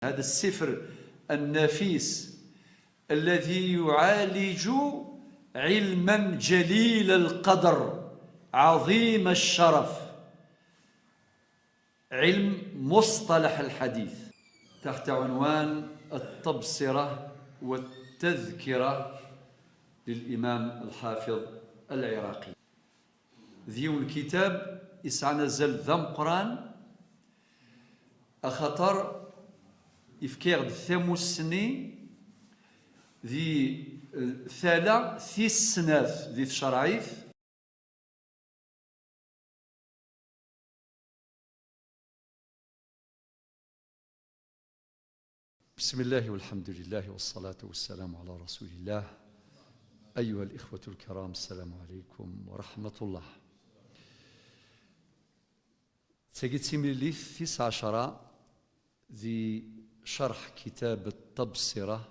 هذا السفر النفيس الذي يعالج علما جليل القدر عظيم الشرف، علم مصطلح الحديث، تحت عنوان التبصرة والتذكرة للإمام الحافظ العراقي. ذيون الكتاب إسعى نزل ذم قرآن أخطر إفكار ثاموس سني ذي ثالة ثيس سنات ذي الشرعيث بسم الله والحمد لله والصلاة والسلام على رسول الله. أيها الإخوة الكرام، السلام عليكم ورحمة الله. تجد سيميلي 19 ذي شرح كتاب التبصرة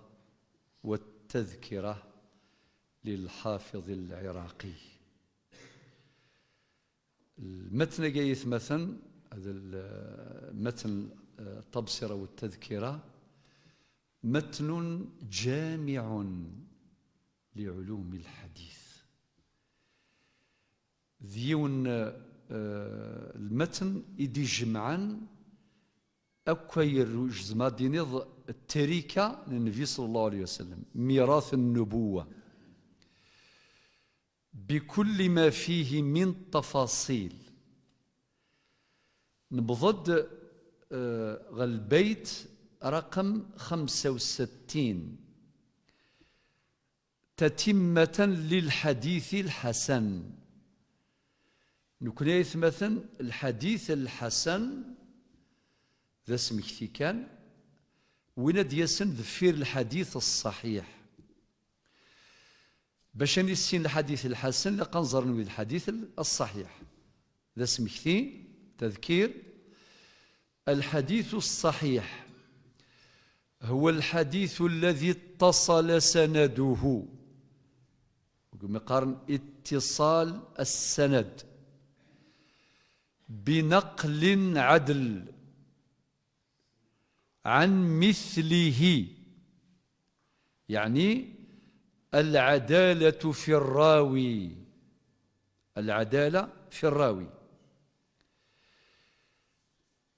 والتذكرة للحافظ العراقي. المتن جايث مثلا هذا المتن التبصرة والتذكرة متن جامع لعلوم الحديث. ذيون المتن يدي جمعا أكوير جزما دينيض التركة للنبي صلى الله عليه وسلم، ميراث النبوة بكل ما فيه من تفاصيل. نبضد البيت رقم 65 تتمة للحديث الحسن. نكون مثلا الحديث الحسن ذا سمكتي كان وين ديسن ذفير الحديث الصحيح باش نسين الحديث الحسن لقنظر نوي الحديث الصحيح. ذا سمكتي تذكير الحديث الصحيح هو الحديث الذي اتصل سنده، مقارن اتصال السند بنقل عدل عن مثله، يعني العدالة في الراوي، العدالة في الراوي.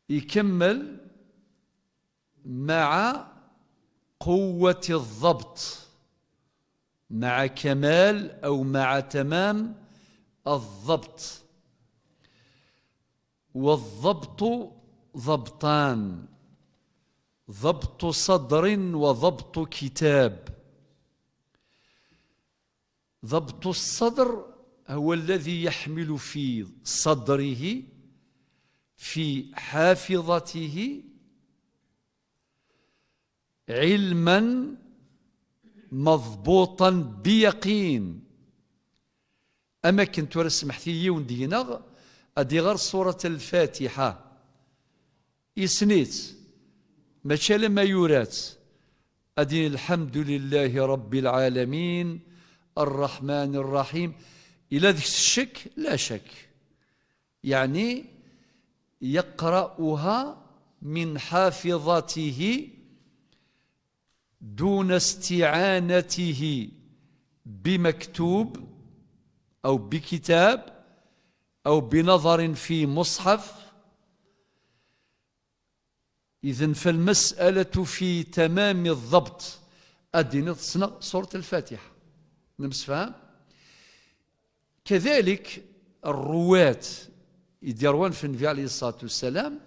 يكمل مع قوة الضبط، مع كمال أو مع تمام الضبط. والضبط ضبطان، ضبط صدر وضبط كتاب. ضبط الصدر هو الذي يحمل في صدره في حافظته علما مضبوطا بيقين. أما كنت ورسم حثيي وندينا أدي غير سورة الفاتحة إسنيت ماشي لما يورات أدي الحمد لله رب العالمين الرحمن الرحيم إلى ذلك الشك لا شك، يعني يقرأها من حافظته دون استعانته بمكتوب أو بكتاب أو بنظر في مصحف. إذن فالمسألة في تمام الضبط. أدي سورة الفاتحة نمسفها. كذلك الرواة يديروان في النبي عليه الصلاة والسلام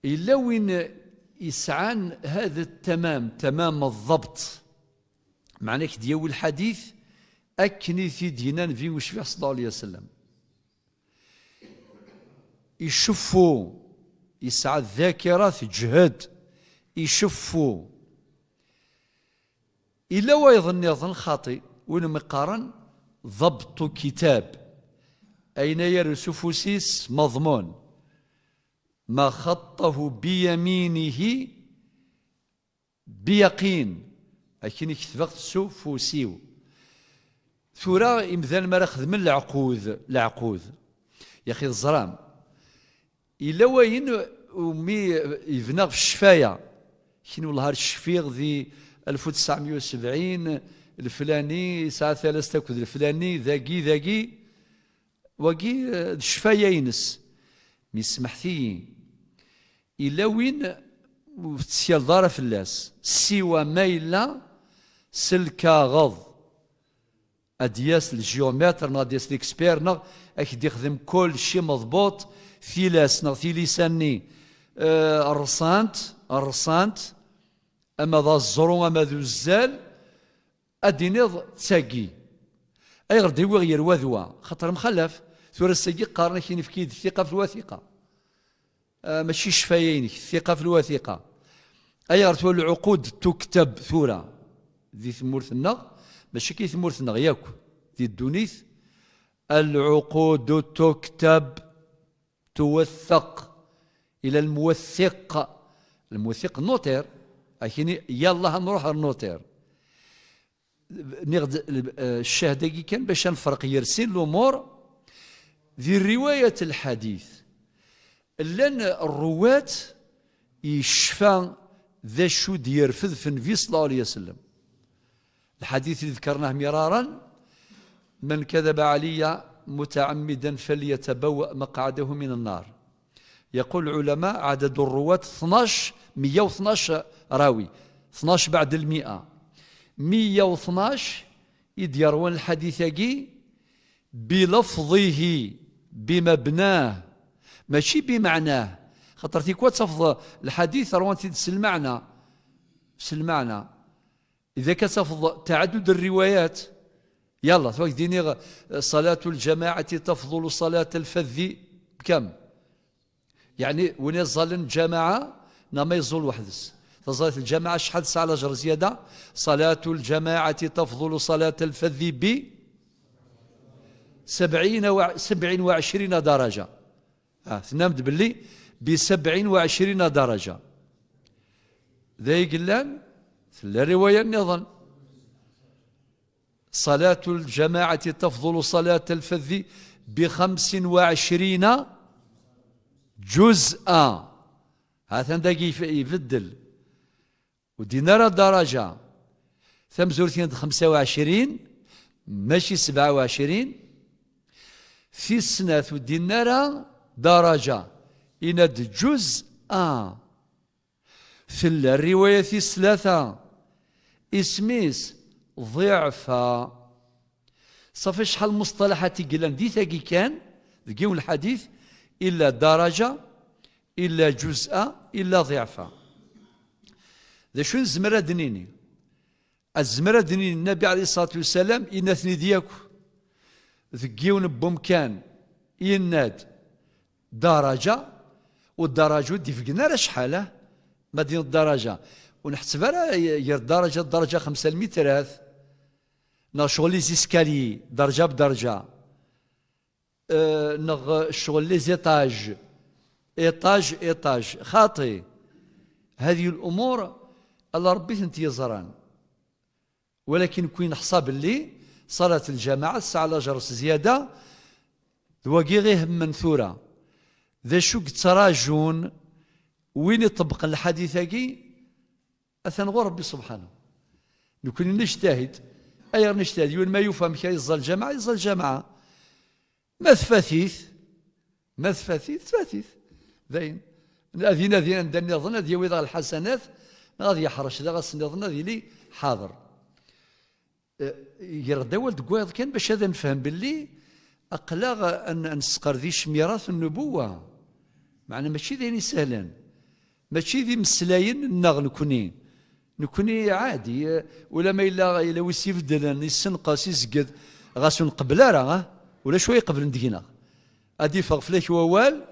إلا وين يسعان هذا التمام، تمام الضبط، معناك ديال الحديث أكني في دينان في وشفيه صلى الله عليه وسلم. يشوفوا يسعى الذاكرة تجهد، يشوفوا إلا ويظن خاطئ وين مقارن ضبط كتاب أين يرس فسيس مضمون ما خطه بيمينه بيقين، لكن كتبت سفوسيو ثورة إمثال ما رخذ من العقود يا أخي الزرام إلا وين ومي يبنى في الشفاية كاين نهار الشفيغ ذي 1970 الفلاني ساعة 3 تاكد الفلاني ذاكي وكي الشفاية ينس مي سمحتي إلا وين تسيال دار فلاس سوى ما إلا سلكا غض أدياس الجيومتر نادياس الإكسبير أكيد يخدم كل شيء مضبوط ثلاث في لساني الرصانت أما ذا الزرو أما ذو الزال أدينيض تساقي أي غير ديوي غير وذوا خاطر مخلف ثورة الساقي قارنا كاين في كيد الثقة في الوثيقة ماشي شفايين الثقة في الوثيقة أي غير تولي العقود تكتب ثورة ذي ثمورثنا ماشي كي ثمورثنا ياك ذي الدونيث العقود تكتب توثق إلى الموثق النوتير أكيني يلا نروح للنوتير نغد الشاهدة كان باش نفرق يرسل الأمور ذي رواية الحديث لأن الرواة يشفى ذا شو يرفض في النبي صلى الله عليه وسلم الحديث اللي ذكرناه مرارا من كذب علي متعمدا فليتبوأ مقعده من النار يقول العلماء عدد الرواة 112 راوي 12 بعد 112 يديرون الحديث بلفظه بمبناه ماشي بمعناه خاطر تيكوا تفض الحديث روان تسل المعنى إذا كتفض تعدد الروايات يلا توك ديني صلاة الجماعة تفضل صلاة الفذ بكم يعني وين يظل الجماعة ما يظل وحدس صلاة الجماعة شحال ساعة الأجر زيادة صلاة الجماعة تفضل صلاة الفذ ب 27 درجة تنامد باللي ب 27 درجة ذا يقلان في الرواية النظام صلاة الجماعة تفضل صلاة الفذ ب25 جزءا هذا داقي يبدل ودينار درجة ثم زورتين 25 ماشي 27 في السنة ودينار درجة إند جزءا في الرواية الثلاثة اسميس ضعفا صافي شحال مصطلحات يقلن دي ثاقي كان ذكيون الحديث إلا درجة إلا جزء إلا ضعفا ذا شو الزمرة دنيني الزمرة دنيني النبي عليه الصلاة والسلام إناثني دياكو ذكيون بمكان يناد درجة والدرجة دي فقنا شحاله مدينة الدرجة ونحسب يا درجة 5 مترات شغل لي زيسكالي درجة بدرجة شغل لي زيتاج ايطاج خاطي هذه الأمور الله ربي انت يزران ولكن كوين حساب اللي صلاة الجماعة الساعة الأجر زيادة الواقي غيه منثورة ذا شو تراجون وين يطبق الحديث أثن ربي سبحانه نكون نجتهد أي نجتهد وين ما يفهم كي يزال الجماعة ما ثفاثيث ذين الذين عندنا نظن ديال وضع الحسنات غادي يحرش ذا غاس نظن لي حاضر يردول تقويض كان باش هذا نفهم باللي أقلا أن نسقر ذي ميراث النبوة معنا ماشي ذي سهلا ماشي ذي مسلاين النغ نكوني عادي ولا ما إلا ويسيف دلان يسنقاس يسقد غاسو نقبل راه ولا شويه قبل ندينا ادي فغفلك ووال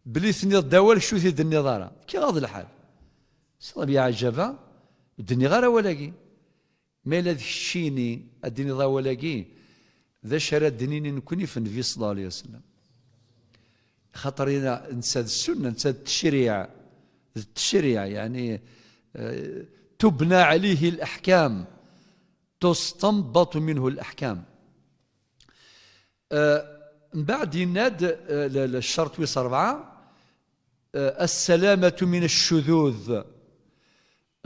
بلي ثني الدوال شو ثي النظاره كي غاض الحال صلى يا عجبا الدنيا غير ولاقي ما الا الشيني الدنيا ضا ولاقي ذا شرا الدنيا نكوني في النبي صلى الله عليه وسلم خاطرنا نساد السنه نساد التشريع يعني تبنى عليه الأحكام تستنبط منه الأحكام من بعد يناد الشرط ويص 4 السلامة من الشذوذ.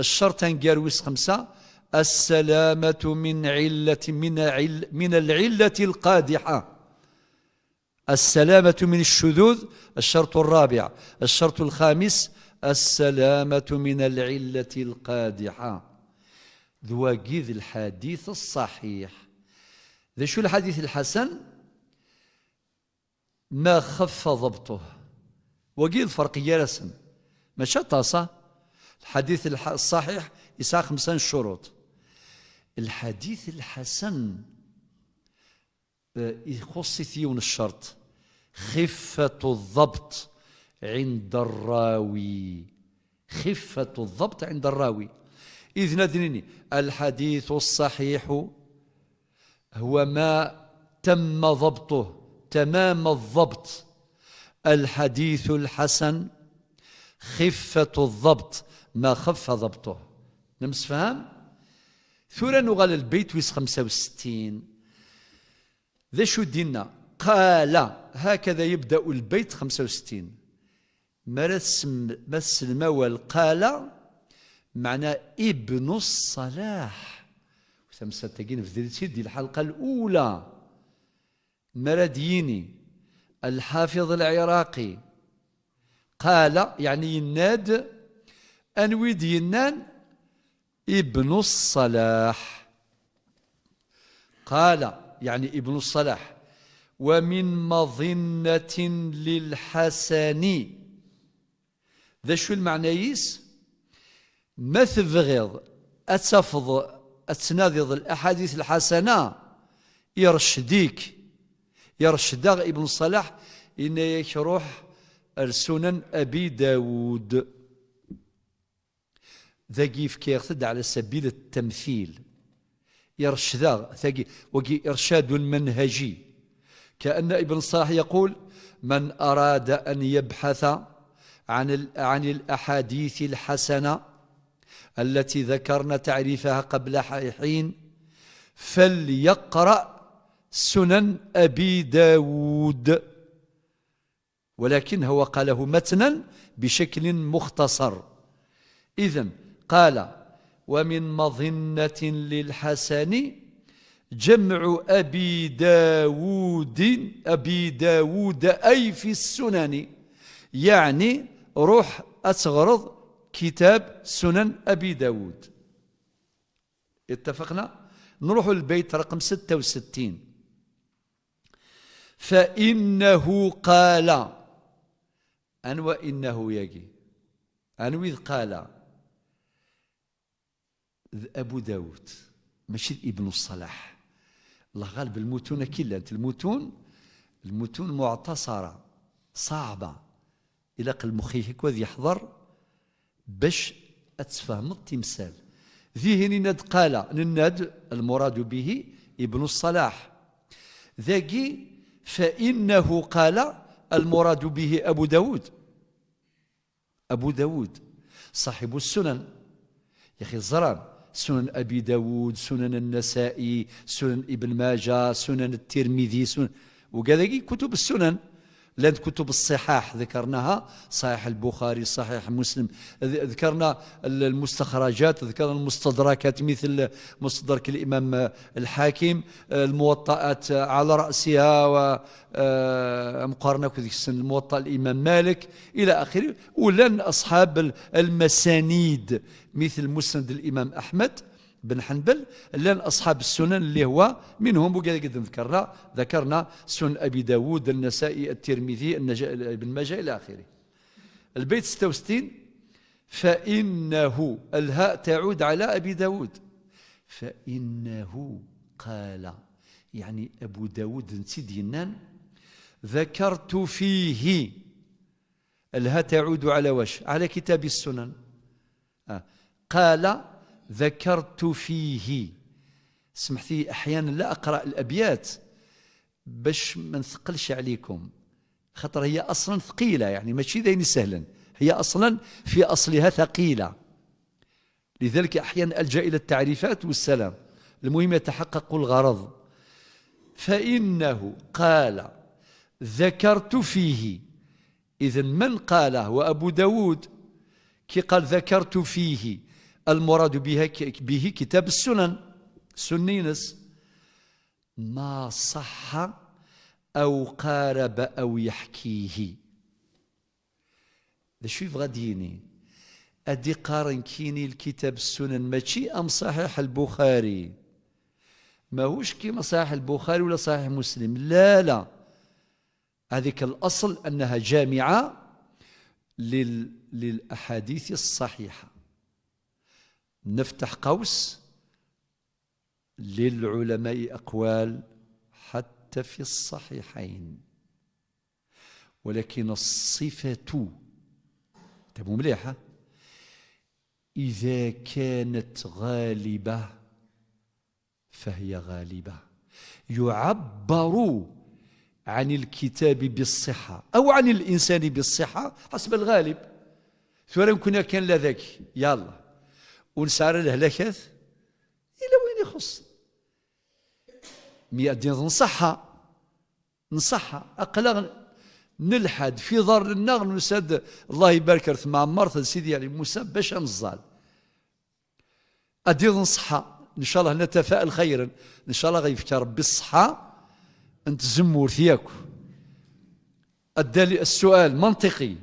الشرط نقارويس 5 السلامة من العلة القادحة. السلامة من الشذوذ الشرط الرابع. الشرط الخامس السلامة من العلة القادحة. ذواقيذ الحديث الصحيح. ذا شو الحديث الحسن؟ ما خف ضبطه. وقيل فرقية رسم ماشي طاسة. الحديث الصحيح يسعى 5 شروط. الحديث الحسن يخص ثيون الشرط خفة الضبط عند الراوي. خفة الضبط عند الراوي. إذ ندنني الحديث الصحيح هو ما تم ضبطه تمام الضبط. الحديث الحسن خفة الضبط ما خف ضبطه. نمس فهم ثورة نغال البيت ويس 65 ذا شو دينا قال هكذا يبدأ البيت 65 مس الموال قال معنى ابن الصلاح. وسمستقين في ذي الحلقة الأولى مرديني الحافظ العراقي قال يعني يناد أنويد ينان ابن الصلاح. قال يعني ابن الصلاح ومن مظنة للحسن. ذا شو المعنيس؟ ما تبغض أتفض أتناضض الأحاديث الحسنة يرشديك يرشد ابن الصلاح إن يروح السنن أبي داود. ذاقي كيرتد على سبيل التمثيل يرشد ثقي وقي إرشاد المنهجي. كأن ابن الصلاح يقول من أراد أن يبحث عن الأحاديث الحسنة التي ذكرنا تعريفها قبل حين فليقرأ سنن أبي داود. ولكن هو قاله متنا بشكل مختصر. إذن قال ومن مظنة للحسن جمع أبي داود أي في السنن. يعني روح أتغرض كتاب سنن أبي داود. اتفقنا؟ نروح البيت رقم 66 فإنه قال أن وإنه يجي أنوذ قال أبو داود ماشي ابن الصلاح. الله غالب المتون كلها المتون معتصرة صعبة إلى قل مخيك وذي يحضر باش أتفهم التمثال. ذهني ند قال نند المراد به ابن الصلاح. ذاقي فإنه قال المراد به أبو داود صاحب السنن. يا أخي الزران سنن أبي داود سنن النسائي سنن ابن ماجه سنن الترمذي سنن وكذا كتب السنن. لأن كتب الصحاح ذكرناها صحيح البخاري صحيح مسلم. ذكرنا المستخرجات ذكرنا المستدركات مثل مستدرك الإمام الحاكم الموطئات على رأسها ومقارنة الموطأ الإمام مالك إلى آخره. ولن أصحاب المسانيد مثل مسند الإمام أحمد بن حنبل لأن أصحاب السنن اللي هو منهم وقد ذكرنا سنن أبي داود النسائي الترمذي ابن ماجه إلى آخره. البيت 66 فإنه الهاء تعود على أبي داود. فإنه قال يعني أبو داود نسيد ينان ذكرت فيه. الهاء تعود على وش؟ على كتاب السنن. قال ذكرت فيه. سمحتي أحيانا لا أقرأ الأبيات باش ما نثقلش عليكم خاطر هي أصلا ثقيلة يعني ماشي ذين سهلا. هي أصلا في أصلها ثقيلة لذلك أحيانا ألجأ إلى التعريفات والسلام. المهم يتحقق الغرض. فإنه قال ذكرت فيه إذن من قاله وأبو داود كي قال ذكرت فيه المراد به كتاب السنن سنينس ما صح أو قارب أو يحكيه. ذا شوف غاديني أدي قارن كيني الكتاب السنن ماشي أم صحيح البخاري، ماهوش كيما صحيح البخاري ولا صحيح مسلم، لا لا، هذيك الأصل أنها جامعة للأحاديث الصحيحة. نفتح قوس للعلماء أقوال حتى في الصحيحين، ولكن الصفة تبو مليحة إذا كانت غالبة فهي غالبة، يعبر عن الكتاب بالصحة أو عن الإنسان بالصحة حسب الغالب. ثورة كنا كان لذاك يلا ونسعر الهلاكات إلى وين يخص 100 دين نصحها أقل نلحد في ضر النغل نسد الله يبارك مع مرث سيدي يعني موسى باش نزال أدي نصحة إن شاء الله نتفائل خيرا إن شاء الله غيفكر ربي الصحة أنت زمور ثياك. السؤال منطقي،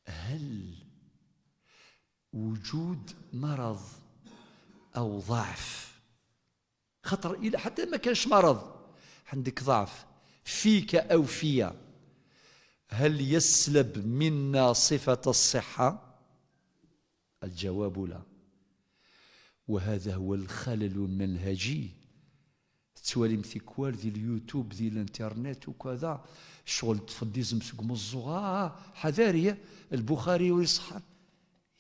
هل وجود مرض أو ضعف خطر إلى حتى ما كانش مرض عندك ضعف فيك أو فيا، هل يسلب منا صفة الصحة؟ الجواب لا، وهذا هو الخلل المنهجي. توالي مثيكوال ذي اليوتيوب ذي الانترنت وكذا شغل تفضيزم سقم الزغاء حذارية البخاري ويصحى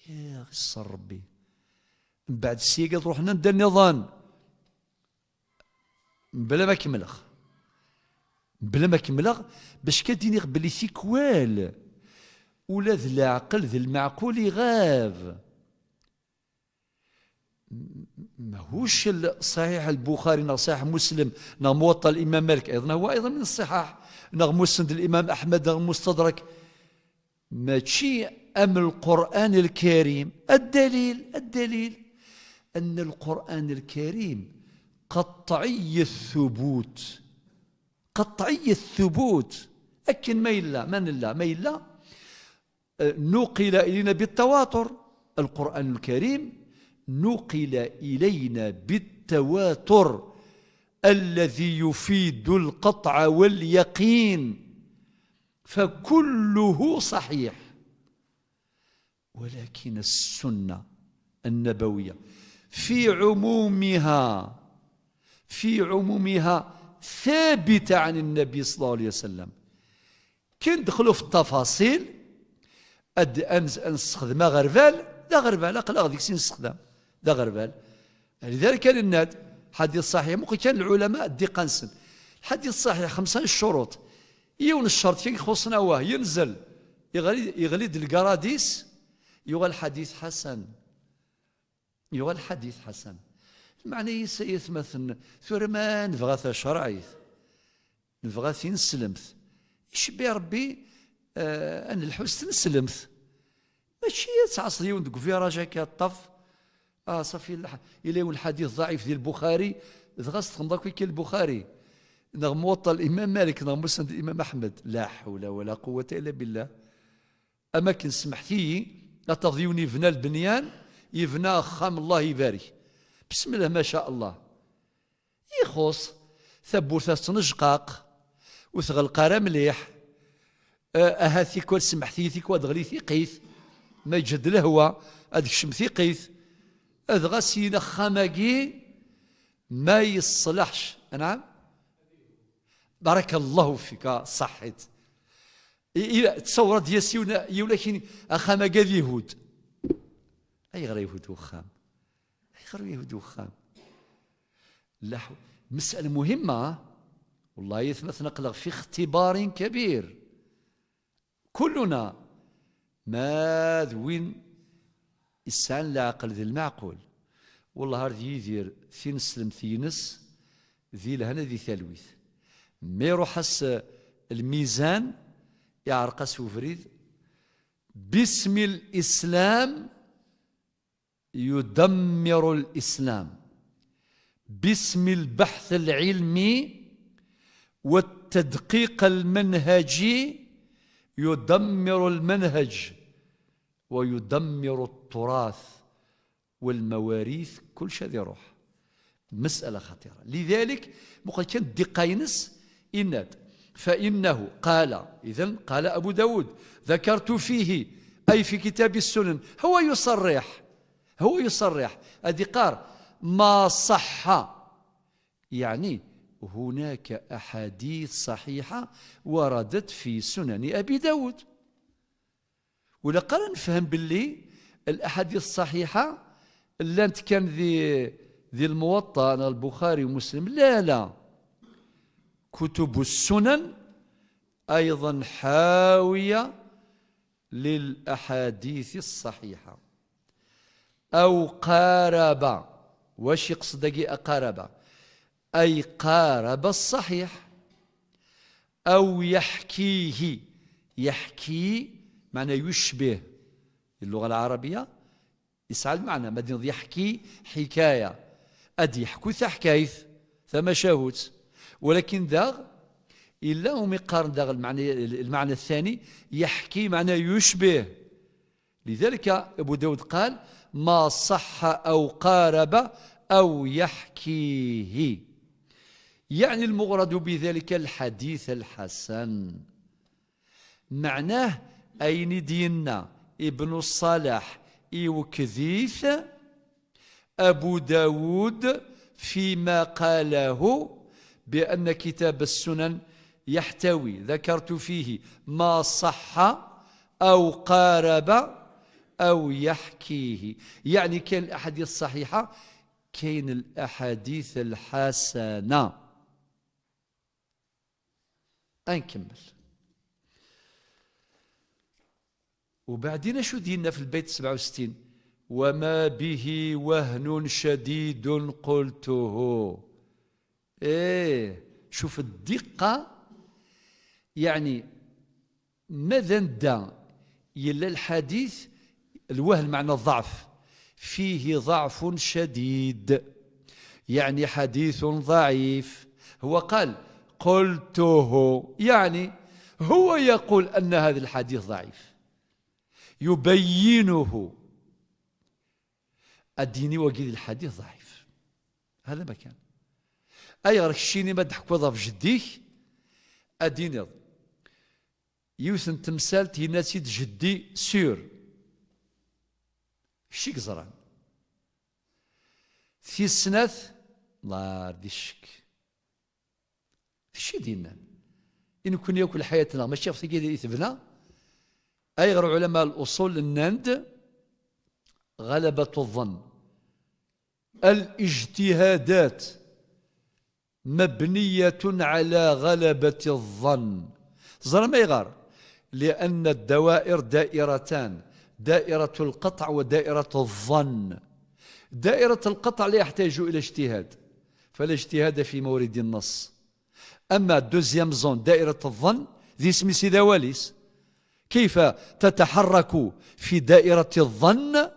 يا غصر ربي من بعد السيقة روحنا ندير نظام بلا ما كملغ باش كديني قبلي ثيكوال ولا ذي العقل ذي المعقول يغاب. ماهوش صحيح البخاري نا صحيح مسلم نا موطأ الإمام مالك أيضا هو أيضا من الصحاح نا مسند الإمام أحمد نا مستدرك ماشي أم القرآن الكريم. الدليل أن القرآن الكريم قطعي الثبوت أكن ما إلا نقل إلينا بالتواتر. القرآن الكريم نقل إلينا بالتواتر الذي يفيد القطع واليقين، فكله صحيح. ولكن السنة النبوية في عمومها ثابتة عن النبي صلى الله عليه وسلم. كي ندخلوا في التفاصيل نستخدم غربال لا غربال أقل غاديك سين نستخدم ذا غربال. لذلك كان الناد حديث صحيح ممكن كان العلماء الدقة نسن الحديث الصحيح 5 الشروط يون الشرط كي يخصنا واه ينزل يغليد القراديس يغال حديث حسن المعنى يثمث ثور ما نبغى شرعي نبغى نسلمث يشبه ربي أن الحسن نسلمث ماشي تعصر يون دك في راجع كالطف صافي إلى الحديث ضعيف ديال البخاري غاس تخمضاك كي البخاري نغم موطأ الإمام مالك نغم مسند الإمام أحمد لا حول ولا قوة إلا بالله. أما كن سمحتي لا تضيوني يبنى البنيان يبنى خام الله يبارك بسم الله ما شاء الله يخص ثبوثة تنجقاق وثغلقارة مليح أهاثي كل سمحتي ثيك ودغلي ثيقيث ما يجد الهوى هذيك الشمثي قيث أذغى سينا خماقي ما يصلحش. نعم بارك الله فيك صحيت تصور ديال يولكن أخماقا اليهود أي غير يهود وخام لا مسألة مهمة والله يثبت نقلق في اختبار كبير. كلنا ما ذوين السان لا عقل ذي المعقول والله هذا يدير في نسلم ثينس ذي لهنا ذي ثالويث ما يروح الميزان يعرق سوفريد باسم الإسلام يدمر الإسلام، باسم البحث العلمي والتدقيق المنهجي يدمر المنهج ويدمر التراث والمواريث، كل شيء يروح. مسألة خطيرة. لذلك بقى كان الدقة ينس إناد، فإنه قال، إذن قال أبو داود ذكرت فيه أي في كتاب السنن، هو يصرح أدقار ما صح، يعني هناك أحاديث صحيحة وردت في سنن أبي داود. ولقد نفهم باللي الأحاديث الصحيحة اللي كان ذي الموطأ البخاري ومسلم، لا كتب السنن أيضا حاوية للأحاديث الصحيحة. أو قارب، واش يقصد أقارب؟ أي قارب الصحيح. أو يحكيه، يحكي معنى يشبه، اللغة العربية يسعى المعنى، مدين يحكي حكاية، أدي يحكو حكايث ثم شاهوت، ولكن ذا إلا هم يقارن ذا المعنى الثاني يحكي معنى يشبه. لذلك أبو داود قال ما صح أو قارب أو يحكيه، يعني المغرد بذلك الحديث الحسن. معناه أين دينا ابن الصلاح وكذيث أبو داود فيما قاله بأن كتاب السنن يحتوي، ذكرت فيه ما صح أو قارب أو يحكيه، يعني كاين الأحاديث الصحيحة، كاين الأحاديث الحسنة. نكمل. وبعدين شو دينا في البيت 67 وما به وهن شديد قلته. شوف الدقة، يعني ماذا ندى يلا الحديث الوهن معنى الضعف، فيه ضعف شديد، يعني حديث ضعيف. هو قال قلته، يعني هو يقول أن هذا الحديث ضعيف، يبينه الديني وقيل الحديث ضعيف. هذا ما كان أي غير الشيني ما ضحك وضع في جديك الديني يوثن تمثال تيناسيد جدي سير شيك زران في السناث الله دي الشك في دينا إن كنا ياكل حياتنا ماشي في كيدي يثبنا. أي غير علماء الأصول النند غلبة الظن، الاجتهادات مبنية على غلبة الظن. زر ما يغار، لأن الدوائر دائرتان، دائرة القطع ودائرة الظن. دائرة القطع لا يحتاج إلى اجتهاد، فلا اجتهاد في مورد النص. أما دوزيام زون دائرة الظن ذي اسم سيدا واليس، كيف تتحرك في دائرة الظن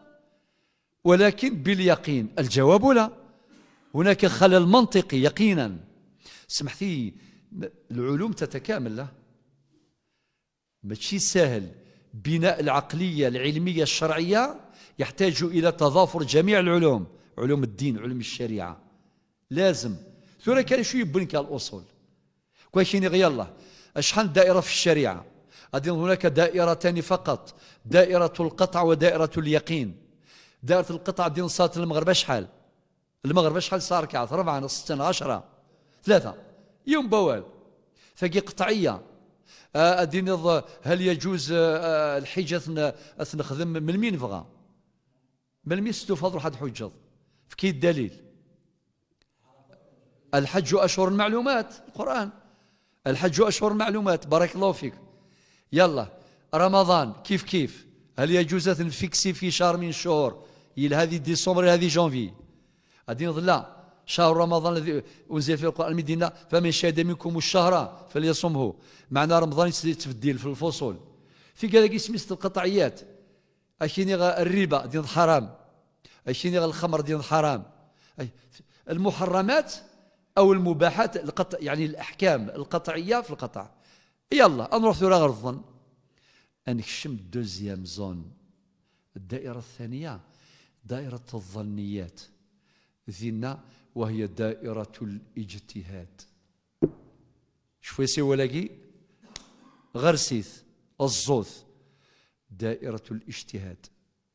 ولكن باليقين؟ الجواب لا، هناك خلل منطقي يقينا. سمحتي العلوم تتكامل له، ماشي سهل. بناء العقلية العلمية الشرعية يحتاج إلى تضافر جميع العلوم، علوم الدين، علوم الشريعة، لازم. ثم كان شو يبنك الأصول كويشيني غير الله. أشحال دائرة في الشريعة؟ أظن هناك دائرتان فقط، دائرة القطع ودائرة اليقين. دائرة القطع دين صلاة المغرب شحال؟ المغرب شحال صار ركعات؟ 4 6 10 3 يوم بوال فقي قطعية. أدين هل يجوز الحجة نخدم من مين بغى؟ من مين ستفضل حد حجة؟ في كي الدليل؟ الحج أشهر معلومات، القرآن الحج أشهر معلومات. بارك الله فيك. يلا رمضان كيف هل يجوز نفكسي في شهر من الشهور؟ هذه ديسمبر هذه جانفي؟ أدين لا، شهر رمضان الذي أنزل فيه القرآن المدينة فمن شهد منكم الشهر فليصمه. معنى رمضان يتبدل في الفصول في كذا سميت القطعيات. أكيني الربا ديال حرام، أكيني الخمر ديال حرام، المحرمات أو المباحات القطع، يعني الأحكام القطعية في القطع. يلا نروح ثورة غير الظن، نكشم دوزيام زون. الدائرة الثانية دائرة الظنيات ذينا، وهي دائرة الاجتهاد. شوفوا يسوى لاقي غرسيث الزوث دائرة الاجتهاد.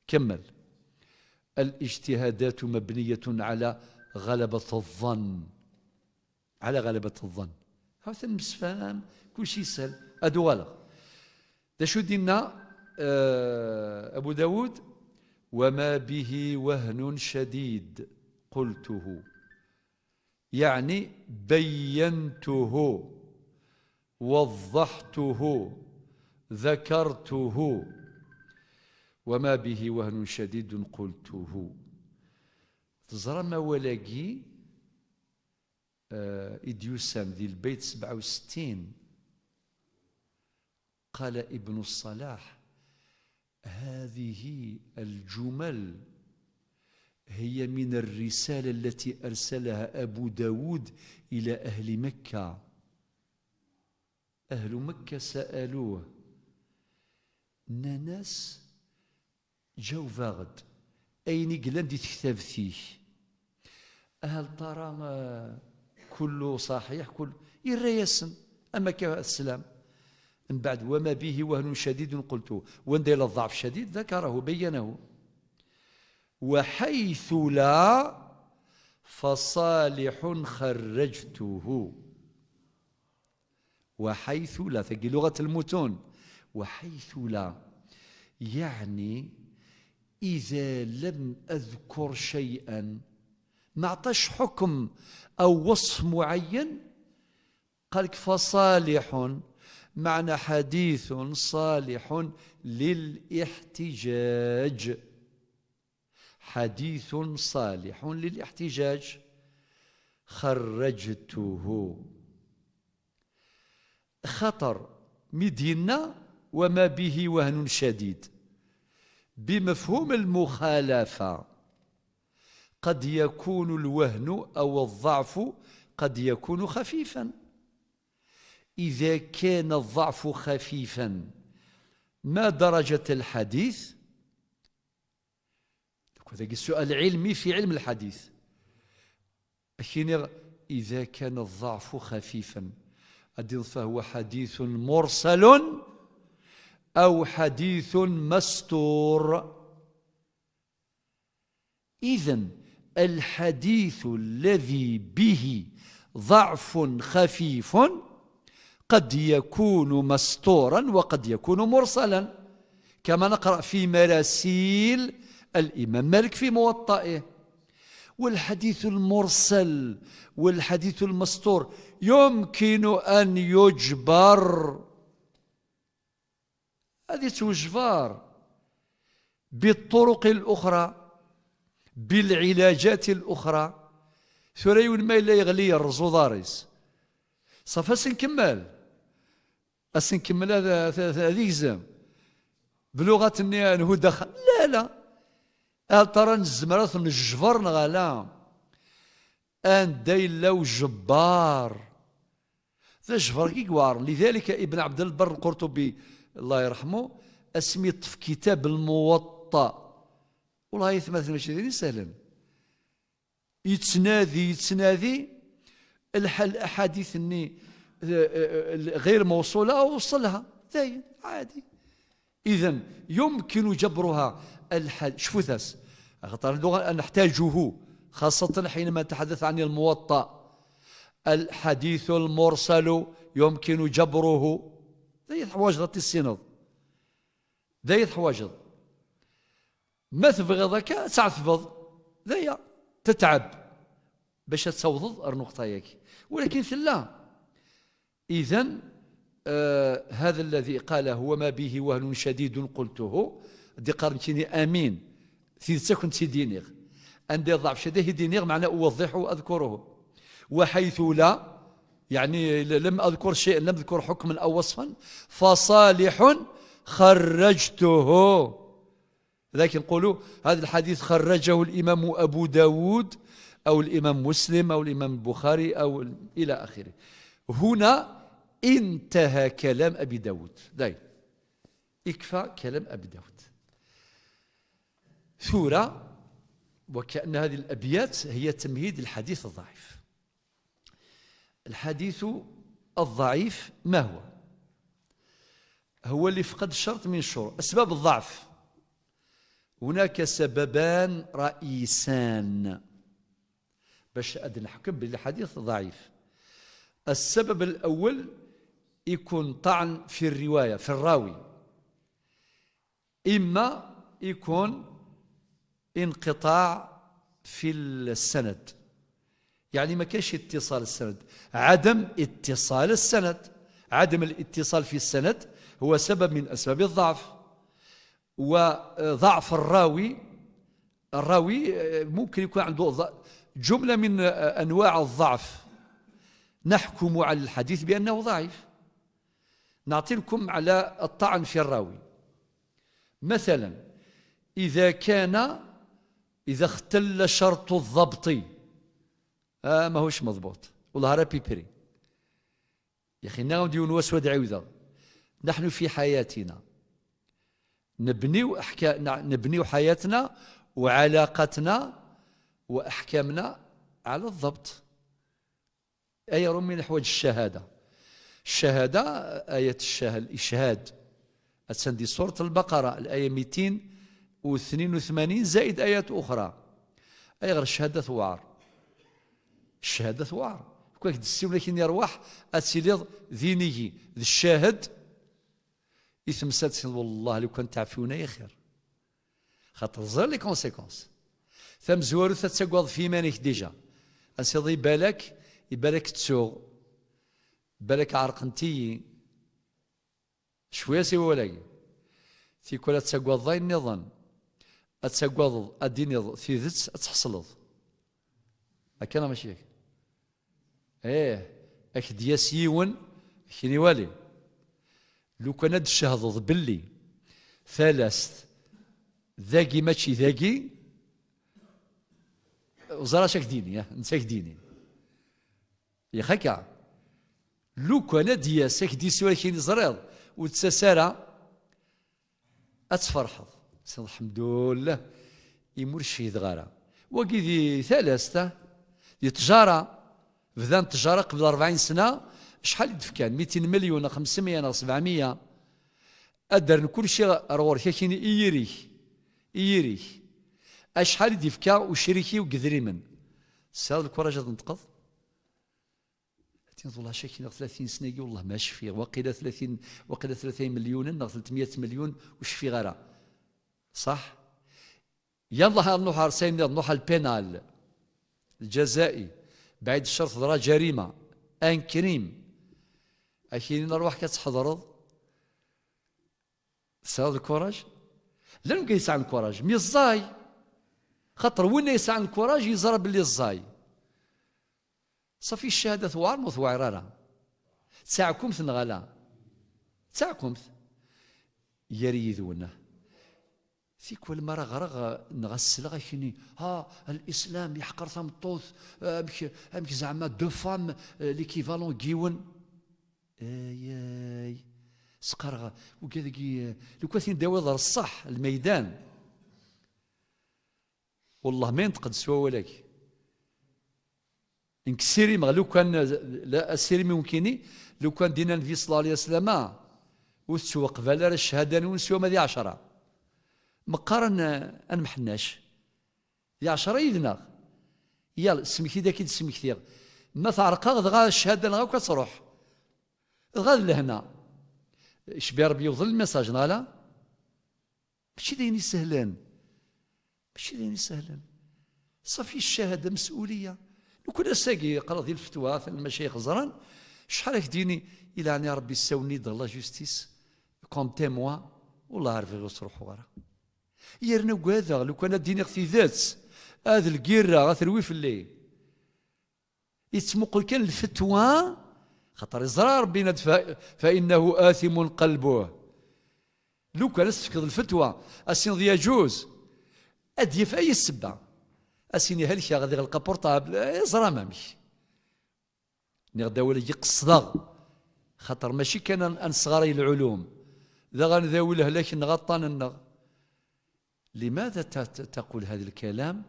كمل. الاجتهادات مبنية على غلبة الظن، على غلبة الظن. هذا المسفان كل شيء سهل. أدوالغ ذا شو دينا أبو داود وما به وهن شديد قلته، يعني بينته وضحته ذكرته. وما به وهن شديد قلته. تزرى ما ولاقي إديوسام ذي البيت 67 قال ابن الصلاح هذه الجمل هي من الرسالة التي أرسلها أبو داود إلى أهل مكة. أهل مكة سألوه ناس جاو فاغد أين قلن دي تكتاب فيه، هل ترى كله صحيح كل يريسن أما كالسلام من بعد وما به وهن شديد قلته، وين ديال الضعف شديد ذكره بينه. وحيث لا فصالح خرجته. وحيث لا تقي لغة المتون. وحيث لا يعني إذا لم أذكر شيئا، ما عطاش حكم أو وصف معين، قالك فصالح معنى حديث صالح للاحتجاج. حديث صالح للاحتجاج خرجته. خطر مدينة وما به وهن شديد بمفهوم المخالفة. قد يكون الوهن أو الضعف قد يكون خفيفا. إذا كان الضعف خفيفا ما درجة الحديث؟ هذا السؤال علمي في علم الحديث. إذا كان الضعف خفيفا فهو حديث مرسل أو حديث مستور. إذن الحديث الذي به ضعف خفيف قد يكون مستورا وقد يكون مرسلا، كما نقرأ في مراسيل الإمام مالك في موطئه. والحديث المرسل والحديث المستور يمكن أن يجبر، هذه تجبر بالطرق الأخرى بالعلاجات الأخرى. ثريون ما إلا يغلي الرزو داريس صافا سنكمل هذه زام بلغة الهدى. لا هل ترى الزمرات نجبر نغالا أن دايل لو جبار ذا جبر كيكوار. لذلك ابن عبد البر القرطبي الله يرحمه أسميت في كتاب الموطأ، والله يثمثل ماشي سهلا، يتنادي الأحاديث غير موصولة أو وصلها زين عادي. إذن يمكن جبرها. شوفوا ثاس خاطر اللغة نحتاجه خاصة حينما نتحدث عن الموطأ. الحديث المرسل يمكن جبره ذي حواجد السند، ذي حواجد ما تبغي ذاك تعثفض ذي تتعب باش تصوض النقطة ياك، ولكن في الله. إذن هذا الذي قاله وما به وهن شديد قلته دي قرنتيني امين في سكن تيدينيغ عندي ضعف شديد دينيغ معناه أوضحه وأذكره. وحيث لا يعني لم أذكر شيئا، لم أذكر حكما أو وصفا، فصالح خرجته. لكن نقولوا هذا الحديث خرجه الإمام أبو داود أو الإمام مسلم أو الإمام البخاري أو إلى آخره. هنا انتهى كلام أبي داود، لا يكفى كلام أبي داود. ثورة، وكأن هذه الأبيات هي تمهيد الحديث الضعيف. الحديث الضعيف ما هو؟ هو اللي فقد شرط من الشروط. أسباب الضعف هناك سببان رئيسان باش نحكم بالحديث ضعيف. السبب الأول يكون طعن في الرواية في الراوي، إما يكون انقطاع في السند، يعني ما كاينش اتصال السند، عدم اتصال السند، عدم الاتصال في السند هو سبب من أسباب الضعف. وضعف الراوي ممكن يكون عنده جملة من أنواع الضعف نحكم على الحديث بأنه ضعيف. نعطي لكم على الطعن في الراوي. مثلا إذا اختل شرط الضبط، ما هوش مضبوط والله راه بيبري يا أخي، نديو نوسود عوذة. نحن في حياتنا نبنيو حياتنا وعلاقتنا وأحكامنا على الضبط. آية من حوايج الشهادة آية الإشهاد أتسندي سورة البقرة الآية 282 زائد آيات أخرى. أي غير الشهادة ثوار كويك تسيب لكن يرواح أتسيليض ذينيه ذي الشاهد يتمسات والله لو كنت تعرفونا يا خير، خاطر زر لي كونسيكونس ثم زوارو تتسقوض في مانيك ديجا أنسيضي يبالك تسوغ بالك عرقنتي شويه سي ولاي في كل تسقوض ضاي النظام أتسقوض أدينيض في ذات أتحصلض هكذا ماشي هيك. أكد ياسيون كيني والي لو كان هاد الشهد باللي ثلاث ذاقي ماشي ذاقي وزرا شاك ديني نساك ديني يا خاكا لو كان دياسك دي سوا كيني زريض وتساسارا أتفرحض الحمد لله يمر الشهيد غارة وكي ذي ثلاثة دي تجارة بدان تجارة قبل 40 سنة شحال يدفكان 200 مليون 500 700 أدر كل شيء أرور كاين إيريك أشحال يدفكا وشريكي وقذري من سال الكراجة تنتقض والله شاكين 30 سنة والله ما شفي وقيل 30 مليون 300 مليون وش في غيرها صح. يلا نروح عرسين نروح البينال الجزائي بعد الشرط راه جريمة ان كريم اكيد نروح كتحضرض سال الكراج لا نبقى يسعى الكراج مي الزاي خاطر وين يسعى الكراج يزرب باللي الزاي صافي الشهادة ثوار مو ثوار راه تساعكم ثنغالا تساعكم يريدونه في كل مرة غرغ نغسل غيكني الإسلام يحقر ثم الطوث أمك زعما دو فام ليكيفالون جيون اي سقرغ وكذا لو كان داوي الصح الميدان والله ما ينتقد سوا ولك إنك سيري لو كان لا السيري ممكني لو كان دينا النبي صلى الله عليه وسلم وتسوق فالر الشهادة ونسوا ما دي 10 مقارن أنا محناش دي 10 يدنا يلا سمكتي داك سمكتي ما تعرق غا الشهادة غا كتروح غا لهنا شبي ربي يوصل الميساج نالا ماشي دايني سهلان صافي الشهادة مسؤولية لو كنا ساقي قرا ديال الفتوى في المشايخ زران شحال ديني إلى أن ربي يساوني د الله جوستيس كوم تيموا والله عارف غير تروحوا ورا يرنا كذا لو كان ديني اختي ذات هذا القيرة غتروي في الليل يتمقل كان الفتوى خاطر يزرى ربنا فإنه آثم قلبه. لو كان تفقد الفتوى أسين يجوز أدي في أي السبة أسين هلك غادي غلقى بورطابل يزرى مامش غدا ولا يقصد خاطر ماشي كان أنصغري العلوم ذا غنذاول هلاك نغطان النغ. لماذا تقول هذا الكلام؟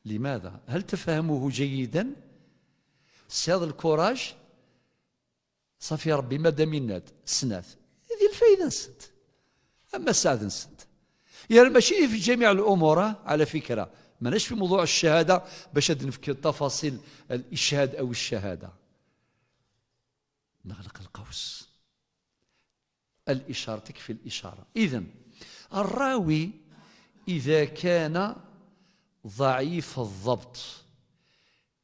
لماذا؟ هل تفهمه جيدا؟ هذا الكوراج صافي ربي ما دام يناد سنات هذه الفايدة نسد. أما السعد نسد يعني ماشي في جميع الأمور على فكرة ماناش في موضوع الشهادة باش نفكر تفاصيل الإشهاد أو الشهادة. نغلق القوس الإشارة تكفي الإشارة. إذن الراوي إذا كان ضعيف الضبط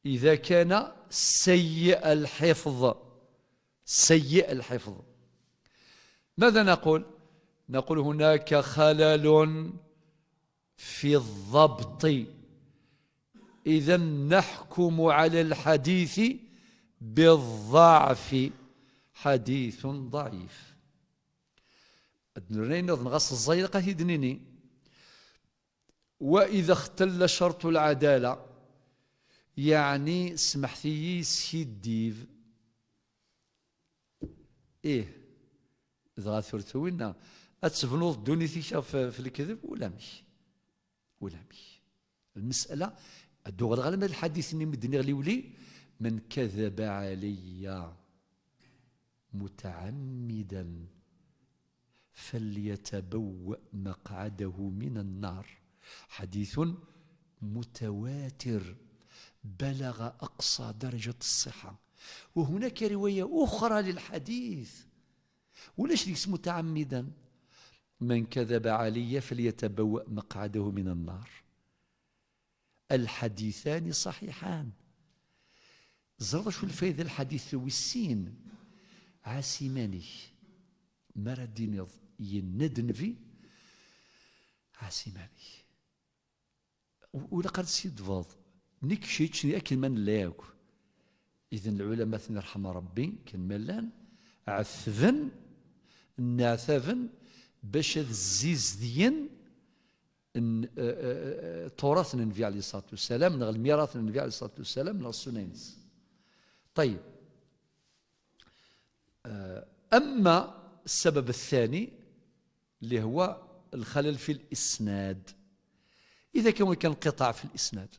إذا كان سيء الحفظ ماذا نقول؟ نقول هناك خلل في الضبط إذا نحكم على الحديث بالضعف حديث ضعيف. أدنرين نغص الزيقة هدنيني وإذا اختل شرط العدالة يعني سمحتي سيديف إذا ثرثونا أتفنوض دوني في الكذب ولا مش المسألة الدغل غالما الحديث اللي مدني غلي ولي من كذب علي متعمدا فليتبوأ مقعده من النار. حديث متواتر بلغ أقصى درجة الصحة. وهناك رواية أخرى للحديث وليش ليس متعمدا من كذب علي فليتبوأ مقعده من النار. الحديثان صحيحان. زرد شو الفايدة الحديث والسين عاسماني مردين يندن في عاسماني ولا قد سيد فاض نيك شيتشني أكل من لاك. إذن العلماء يرحم ربي كان ملان عثفن نعثفن باش الزيزدين تراث النبي عليه الصلاة والسلام نغ الميراث النبي عليه الصلاة والسلام نغ السنينس. طيب أما السبب الثاني اللي هو الخلل في الإسناد. إذا كان انقطاع في الإسناد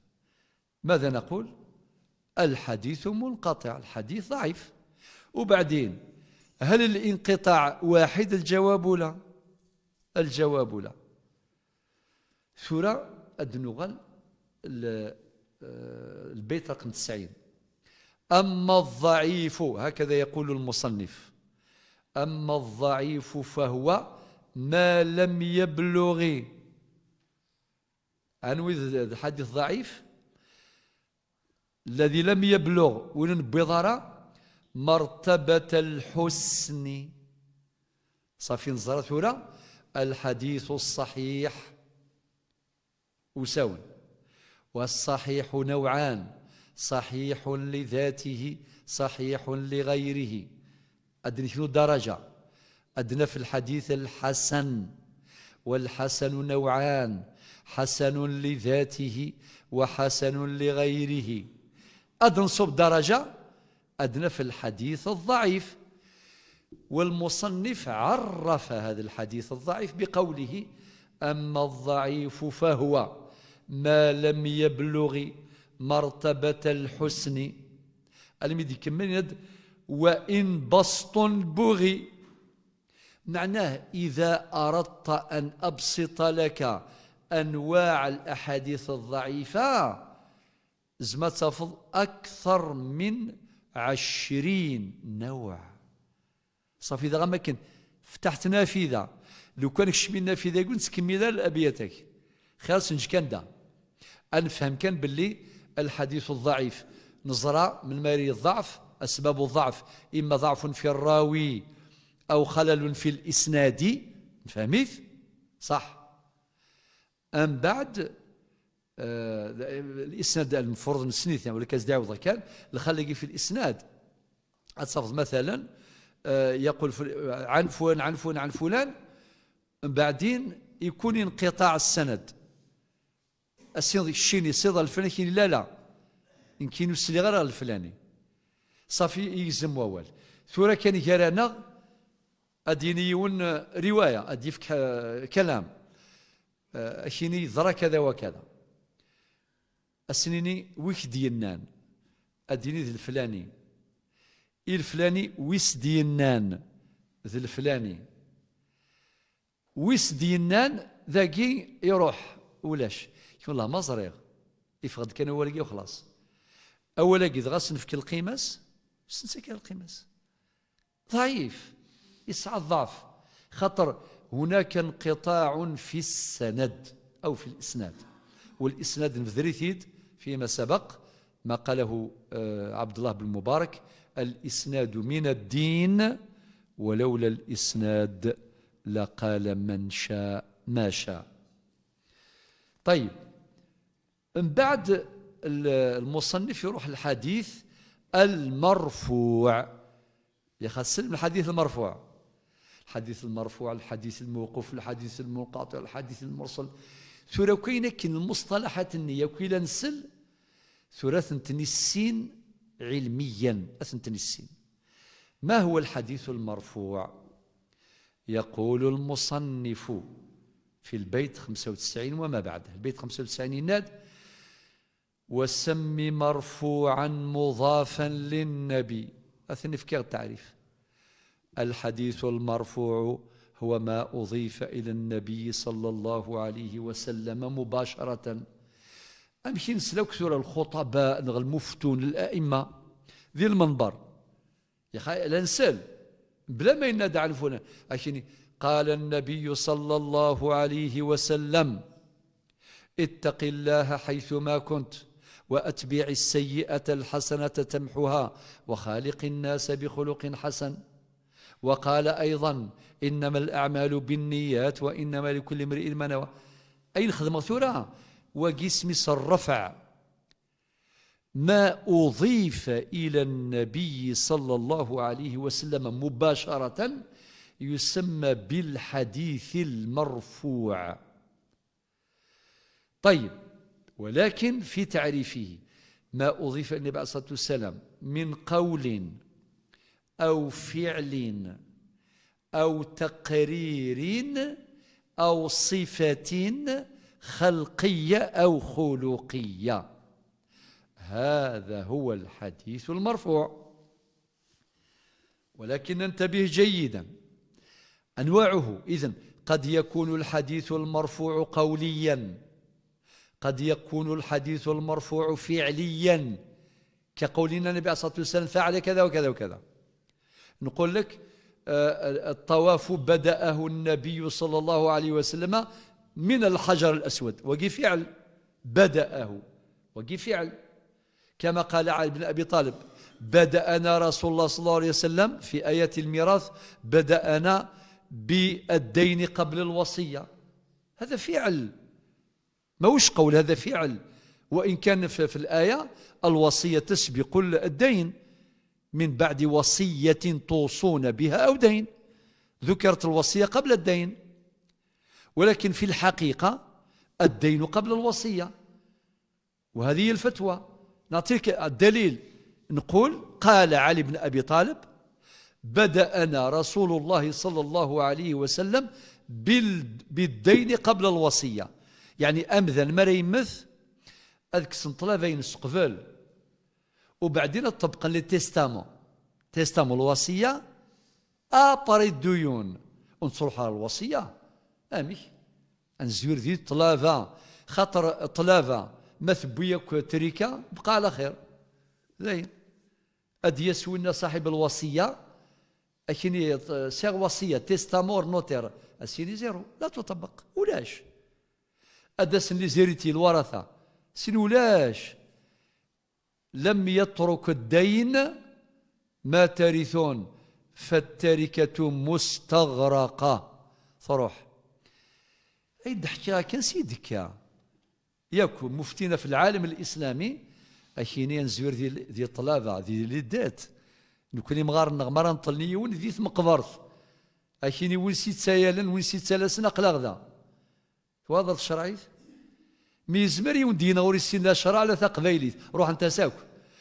ماذا نقول؟ الحديث منقطع الحديث ضعيف. وبعدين هل الانقطاع واحد؟ الجواب لا. الجواب لا. سورة الدنوغل البيت رقم 90 أما الضعيف هكذا يقول المصنف أما الضعيف فهو ما لم يبلغ. عنوذ الحديث ضعيف الذي لم يبلغ ونبضر مرتبة الحسن. صافي نزرة ثورة الحديث الصحيح وسون. والصحيح نوعان صحيح لذاته صحيح لغيره. أدنى شنو درجة؟ أدنى في الحديث الحسن والحسن نوعان حسن لذاته وحسن لغيره. أدنى صوب درجة أدنى في الحديث الضعيف. والمصنف عرف هذا الحديث الضعيف بقوله أما الضعيف فهو ما لم يبلغ مرتبة الحسن. المدي كمان يد وإن بسط بغي معناه إذا أردت أن أبسط لك أنواع الأحاديث الضعيفة زما تفض أكثر من 20 نوع. صافي إذا ما كان فتحت نافذة لو كان كشمي النافذة يقول تكمل الأبياتك خلاص نج كان دا أنفهم كان باللي الحديث الضعيف نظرة من ماري الضعف. أسباب الضعف إما ضعف في الراوي أو خلل في الإسناد. فهمت؟ صح. أم بعد الإسناد المفروض نسنيث ولا كاز داوضة كان الخلقي في الإسناد أتصفض مثلا يقول عن فلان عن فلان عن فلان، بعدين يكون انقطاع السند الشيني صيغة الفلاني لا يمكن يسلي غير الفلاني صافي يجزم وول ثورة كان يرانا أدينيون رواية أديف كلام أشيني ذرا كذا وكذا السنيني ويك دينان أديني ذي الفلاني الفلاني ويس دينان ذي الفلاني ويس دينان ذاكي يروح ولاش يقول الله ما زريغ يفقد كان أولاقي وخلاص أولاقي غاس نفك القيماس سنسى كان القيماس ضعيف يسعى الضعف خطر هناك انقطاع في السند أو في الإسناد، والإسناد نفذريثيد فيما سبق ما قاله عبد الله بن مبارك الإسناد من الدين ولولا الإسناد لقال من شاء ما شاء. طيب من بعد المصنف يروح الحديث المرفوع، يخسر من الحديث المرفوع، الحديث المرفوع الحديث الموقوف الحديث المنقطع الحديث المرسل ثورة كاينه كاين المصطلحات النية كيلا نسل ثورة تنسين علميا تنسين. ما هو الحديث المرفوع؟ يقول المصنف في البيت 95 وما بعده، البيت 95 يناد وسم مرفوعا مضافا للنبي. أثني في التعريف الحديث المرفوع هو ما أضيف إلى النبي صلى الله عليه وسلم مباشرة. أمشي نسلوك سورة الخطباء المفتون الأئمة ذي المنبر يا خي لا نسال بلا ما ينادى على فلان عشان قال النبي صلى الله عليه وسلم اتق الله حيثما كنت وأتبع السيئة الحسنة تمحها وخالق الناس بخلق حسن. وقال أيضا إنما الأعمال بالنيات وإنما لكل امرئ ما نوى. أي الخدمة ثورة وجسم الرفع ما أضيف إلى النبي صلى الله عليه وسلم مباشرة يسمى بالحديث المرفوع. طيب ولكن في تعريفه ما أضيف إلى النبي صلى الله عليه وسلم من قول أو فعل أو تقرير أو صفة خلقية أو خلقية، هذا هو الحديث المرفوع. ولكن ننتبه جيدا أنواعه. إذن قد يكون الحديث المرفوع قوليا، قد يكون الحديث المرفوع فعليا كقولنا النبي صلى الله عليه وسلم فعل كذا وكذا وكذا. نقول لك الطواف بدأه النبي صلى الله عليه وسلم من الحجر الأسود وقي فعل بدأه وقي فعل، كما قال علي بن أبي طالب بدأنا رسول الله صلى الله عليه وسلم في آية الميراث بدأنا بالدين قبل الوصية. هذا فعل موش قول، هذا فعل، وإن كان في الآية الوصية تسبق الدين من بعد وصية توصون بها أو دين، ذكرت الوصية قبل الدين، ولكن في الحقيقة الدين قبل الوصية. وهذه الفتوى. نعطيك الدليل، نقول قال علي بن أبي طالب بدأنا رسول الله صلى الله عليه وسلم بالدين قبل الوصية، يعني أمذن مريمث أذك سنطلع بين السقفل وبعدين طبقا للتستامو تستامو الوصية أباري الديون ونصرح على الوصية أمي أنزير ذي طلافة خاطر طلافة مثبويك تريكا بقى على خير زين أدي يسوينا صاحب الوصية أكيني سيغ وصية تستامور نوتير أسيني زيرو لا تطبق ولاش أدسن لي زيرتي الورثة سين ولاش لم يترك الدين ما ترثون فالتركة مستغرقة. صروح أي ضحكها كان سيدك ياك مفتينا في العالم الإسلامي أكيني نزور ديال الطلبة ديال اليدات نكوني مغار نغمر نطلني يون ديت مقبرت أكيني وين سيت سايلا وين سيت سلاسن أقلاغ ذا وهذا الشرعي ميزمر يون دينا وري السين لا شرع لا قبايليت روح انت ساك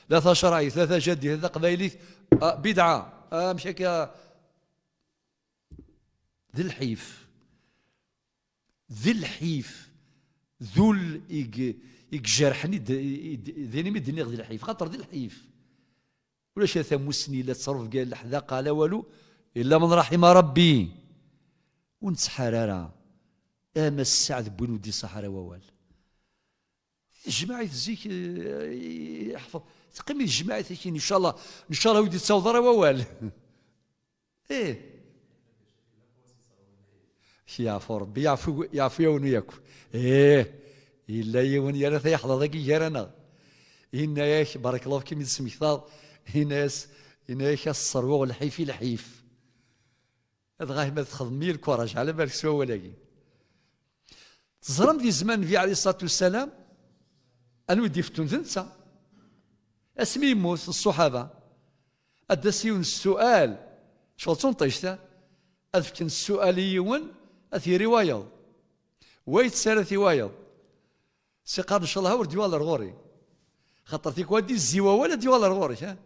لا شرعي ثلاثة جدي هذا قبايليت بدعة مش هكا ذي الحيف ذول يجرحني ذيني مدني ذي الحيف خاطر ذي الحيف ولا شاثا مسني لا تصرف قال لحظة قال والو إلا من رحم ربي ونتسحرارا أما السعد بن ودي صحراء ووال الجماعة زيك يحفظ تقيم الجماعة ثاني إن شاء الله ودي تصوضر ووال إيه يعفو ربي يعفو يون وياكم إيه إلا يون يا رث يحظى ذاك يجارنا إن ياك بارك الله فيك من سميثار إن ياك الصروة والحيفي الحيف هذا غاية ما تخدمي الكوراج على بالك سوا ولاكي تزرم دي زمان في عليه الصلاة والسلام أنو ديفتون تنسى اسمي يموت الصحابة أدسيون السؤال شغل تنطيشتا أذكن السؤال يون أثي رواية ويتسالة رواية سيقار إن شاء الله هور ديوال الغوري خاطر فيك ودي الزيوة ولا ديوال الغوري ها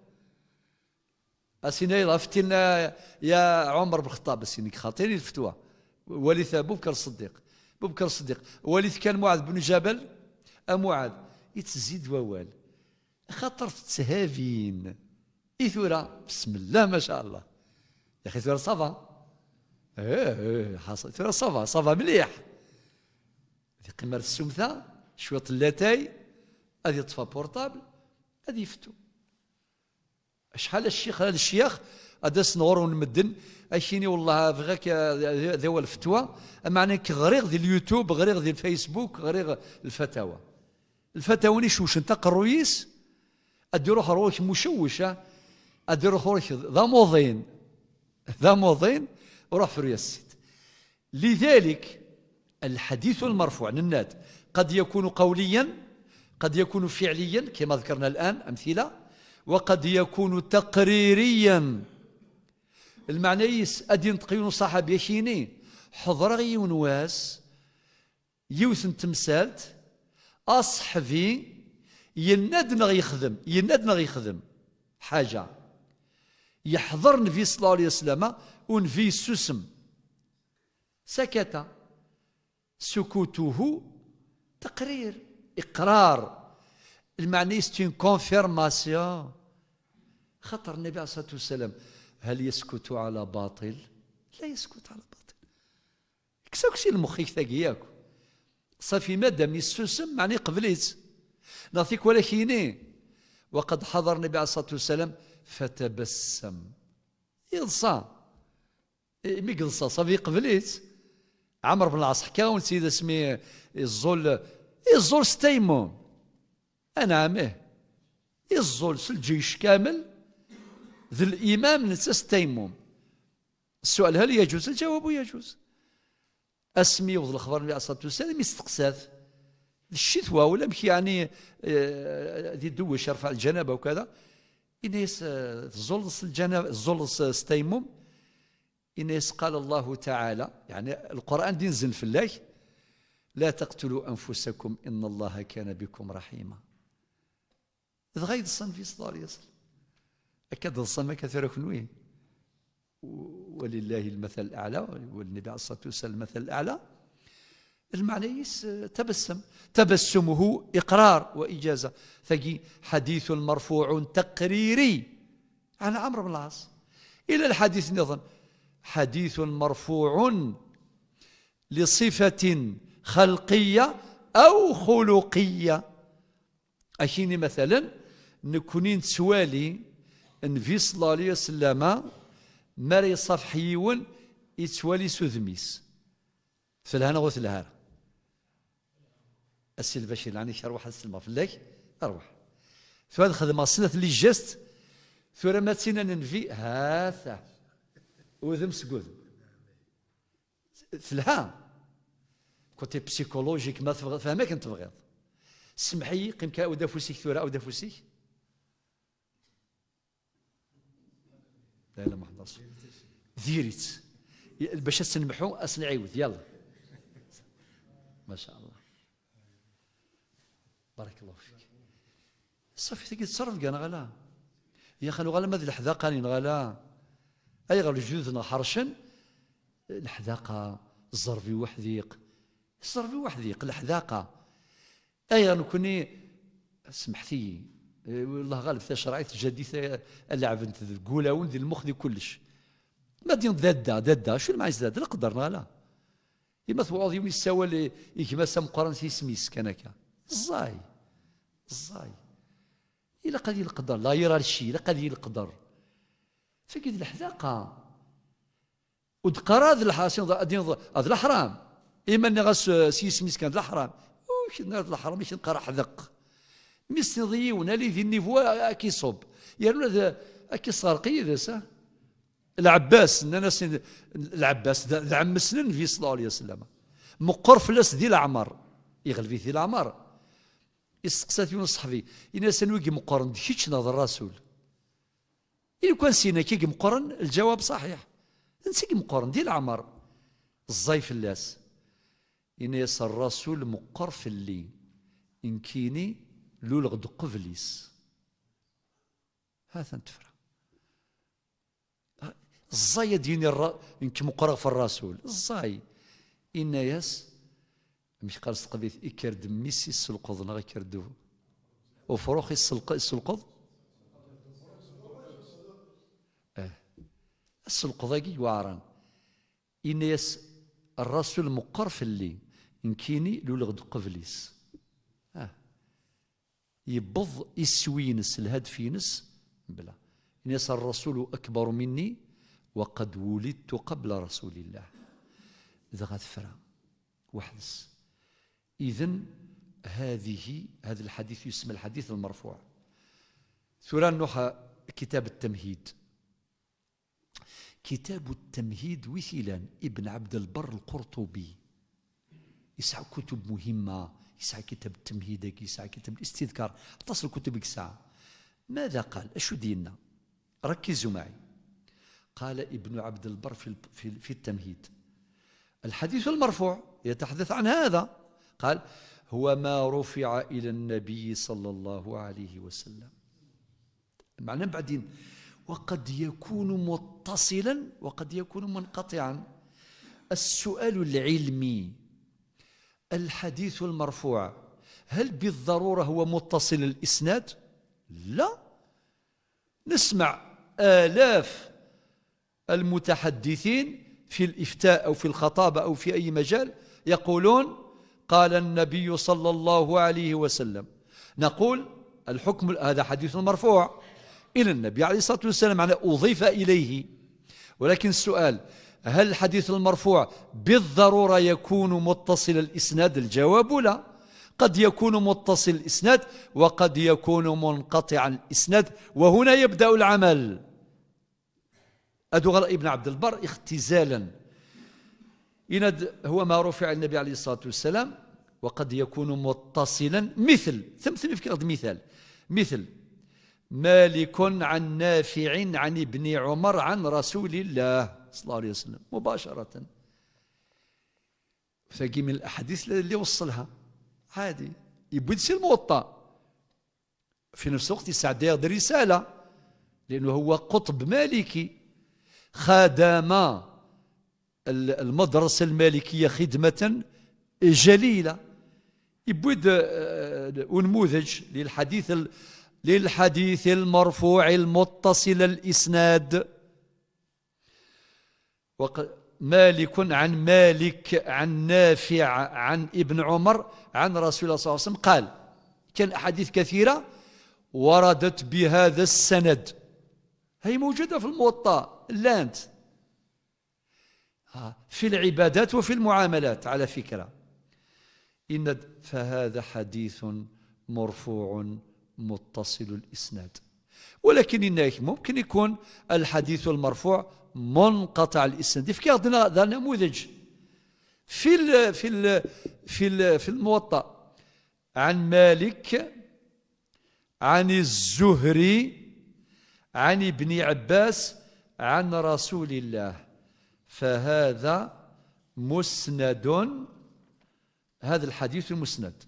أسينا يضافتنا يا عمر بن الخطاب أسينك خاطيني الفتوى وليث أبو بكر الصديق وليث كان معاذ بن جبل معاذ يتزيد ووال خاطر تهافين إثورة بسم الله ما شاء الله يا أخي ثورة صافا حاصل ثورة صافا مليح هذه قمر السمثة شوية اللاتاي هذه طفى بورطابل هذه يفتو شحال هذا الشيخ أدس نور ونمدن أشيني والله بغاك ذو الفتوى معنى غريغ ذي اليوتيوب غريغ ذي الفيسبوك غريغ الفتاوى نشوش انت قرويس أدي روح روح مشوشة أدي روح ذا موضين وروح في السيت لذلك الحديث المرفوع عن الناس قد يكون قوليا قد يكون فعليا كما ذكرنا الآن أمثلة وقد يكون تقريريا المعنيس أدين تقيون صاحب يشيني حضر غي ونواس يوثن تمثالت أصحفي ينادنا يخدم حاجة يحضر النبي صلى الله عليه وسلم ونفي سسم سكت سكوته تقرير إقرار المعني ستين كونفيرماسيون خطر النبي عليه الصلاة والسلام هل يسكت على باطل؟ لا يسكت على باطل كسوكسي المخيك ثاقياكو صافي مادام يسوسم معني قبليت نعطيك ولكن وقد حضر النبي عليه الصلاة والسلام فتبسم يلصى مي قلصى صافي قبليت عمرو بن العاص حكاون سيد اسمي الزول ستيمون أنا عمه الزول الجيش كامل ذي الإمام ستيمون السؤال هل يجوز؟ الجواب يجوز اسمي وذ الخبر النبي عليه الصلاة والسلام يستقساث الشتوى ولا مش يعني ذي دوش يرفع الجنابة وكذا إنيس الزلص الجنابة الزلص ستيمم إنيس قال الله تعالى يعني القرآن دين زن في الله لا تقتلوا أنفسكم إن الله كان بكم رحيما إذ غير الصنف صلى الله عليه وسلم أكد الصنف كثير كنوين ولله المثل الأعلى والنبي عليه الصلاة والسلام المثل الأعلى المعنى تبسمه إقرار وإجازة ثقي حديث مرفوع تقريري عن عمرو بن العاص إلى الحديث نظن حديث مرفوع لصفة خلقية أو خلقية أشيني مثلا نكونين سوالي النبي صلى الله عليه وسلم ماري صفحيون يتوالي سوذميس في الهنا غوث الهارة السيد البشير يعني أروح السلمة في الليل أروح فهذا خدمة صنة اللي جست ثورة ما تسينا ننفي هاثا وذم سقوذ في الها كوتي بسيكولوجيك ما تبغى فهمك انت تبغيض سمحي قيم كا أودا فوسيك ثورة أودا فوسيك لا ما حضرش ديريت باش تسنبحو أصل عيود يلا ما شاء الله بارك الله فيك صافي تقي تصرف كان غلا يا خلو غلا ماذا الحذاقه غلا اي غير جوزنا حرشن الحذاقه الزرفي وحذيق الزرفي وحذيق الحذاقه اي نكوني سمحتي والله غالب ثا شرعيت الجديثه اللعب انت القولاون ذي المخ ذي كلش ما دين دادا شو المعايز دادا نقدر غلا إما توعظ يوم يساوى يكماسا مقارنة في سميس كانك الزاي إلا قد يقدر لا يرى الشيء لا قد يقدر فكيد الحذاقة ودقرا هذا الحاسين هذا الحرام إما أني غاس سميس كان الحرام وش نار الحرام مش نقرا حذق ميس نضيونا لي ذي النيفو أكي صوب يعني هذا أكي صارقي ذا العباس العباس ذا عم سنن في صلى الله عليه وسلم مقر فلاس ذي العمر يغلبي ذي العمر يستقسات يونس صحفي إنا سنوكي مقارن كيتش نظر الرسول إلا كان سينا كي مقارن الجواب صحيح نسيك مقارن ذي العمر الزاي فلاس إنا يس الرسول مقر في اللي إن كيني لولغد قفليس هذا نتفرع الزاي ديني إنك مقرغ في الرسول الزاي إنا ياس مش قال سقبيث إكرد ميسي السلقض نغا كردو وفروخ السلقض السلقض كي وعران إنا ياس الرسول مقر في اللي إن كيني لولغد قفليس يبض يسوينس الهدفينس بلا إن ياس الرسول أكبر مني وقد ولدت قبل رسول الله إذا غتفرى وحدس إذن هذا الحديث يسمى الحديث المرفوع ثوران نوحى كتاب التمهيد كتاب التمهيد وثيلا ابن عبد البر القرطبي يسعى كتب مهمة يسعى كتاب التمهيد يسعى كتاب الاستذكار اتصل كتب ساعة ماذا قال أشو ديننا ركزوا معي قال ابن عبد البر في التمهيد الحديث المرفوع يتحدث عن هذا قال هو ما رفع إلى النبي صلى الله عليه وسلم معناه بعدين وقد يكون متصلا وقد يكون منقطعا السؤال العلمي الحديث المرفوع هل بالضرورة هو متصل الإسناد؟ لا نسمع آلاف المتحدثين في الإفتاء أو في الخطابة أو في أي مجال يقولون قال النبي صلى الله عليه وسلم نقول الحكم هذا حديث مرفوع إلى النبي عليه الصلاة والسلام معناه أضيف إليه ولكن السؤال هل الحديث المرفوع بالضرورة يكون متصل الإسناد؟ الجواب لا قد يكون متصل الإسناد وقد يكون منقطع الإسناد وهنا يبدأ العمل أدغل ابن عبد البر اختزالا إند هو ما رفع النبي عليه الصلاة والسلام وقد يكون متصلا مثل مثل مالك عن نافع عن ابن عمر عن رسول الله صلى الله عليه وسلم مباشرة فاقي من الأحاديث اللي وصلها عادي يبدأ الموطأ في نفس الوقت يسعد يغدر رسالة لأنه هو قطب مالكي خدم المدرسة المالكية خدمة جليلة يبود ونموذج للحديث المرفوع المتصل الإسناد مالك عن نافع عن ابن عمر عن رسول الله صلى الله عليه وسلم قال كان أحاديث كثيرة وردت بهذا السند هي موجودة في الموطأ اللانت في العبادات وفي المعاملات على فكرة فهذا حديث مرفوع متصل الإسناد ولكن ممكن يكون الحديث المرفوع منقطع الإسناد في هذا نموذج في الموطأ عن مالك عن الزهري عن ابن عباس عن رسول الله. فهذا مسند، هذا الحديث مسند.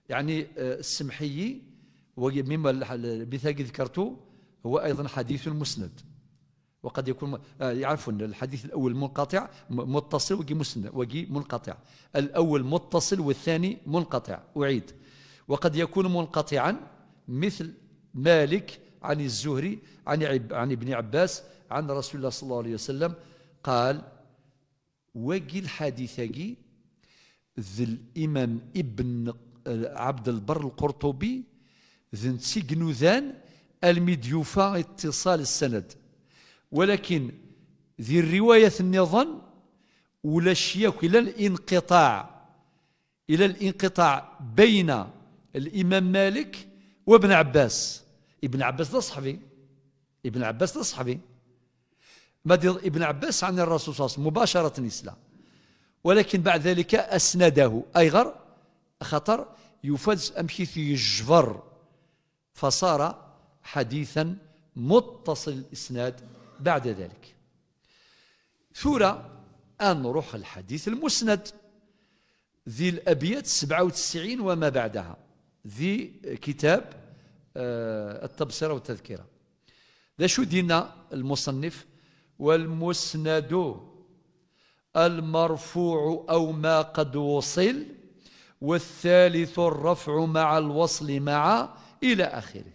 يعني السمحي ومما بثاقي ذكرته هو أيضا حديث مسند، وقد يكون يعرفون الحديث الأول منقطع متصل وجي مسند وجي منقطع، الأول متصل والثاني منقطع. أعيد، وقد يكون منقطعا مثل مالك عن الزهري عن ابن عباس عن رسول الله صلى الله عليه وسلم قال. وجي الحديث ذي الإمام ابن عبد البر القرطبي ذن سجنوذان المديوفة اتصال السند، ولكن ذي الرواية النظام ولا الشياك إلى الانقطاع بين الإمام مالك وابن عباس. ابن عباس ده صحابي، ابن عباس ده صحابي، ابن عباس عن الرسول صلى الله عليه وسلم مباشرة الإسلام، ولكن بعد ذلك أسنده أي غير خطر يفز أمشي يجبر فصار حديثا متصل الإسناد بعد ذلك. ثورة أن نروح الحديث المسند ذي الأبيات 97 وما بعدها، ذي كتاب التبصرة والتذكرة. ذا شو دينا المصنف؟ والمسند المرفوع أو ما قد وصل، والثالث الرفع مع الوصل مع إلى آخره.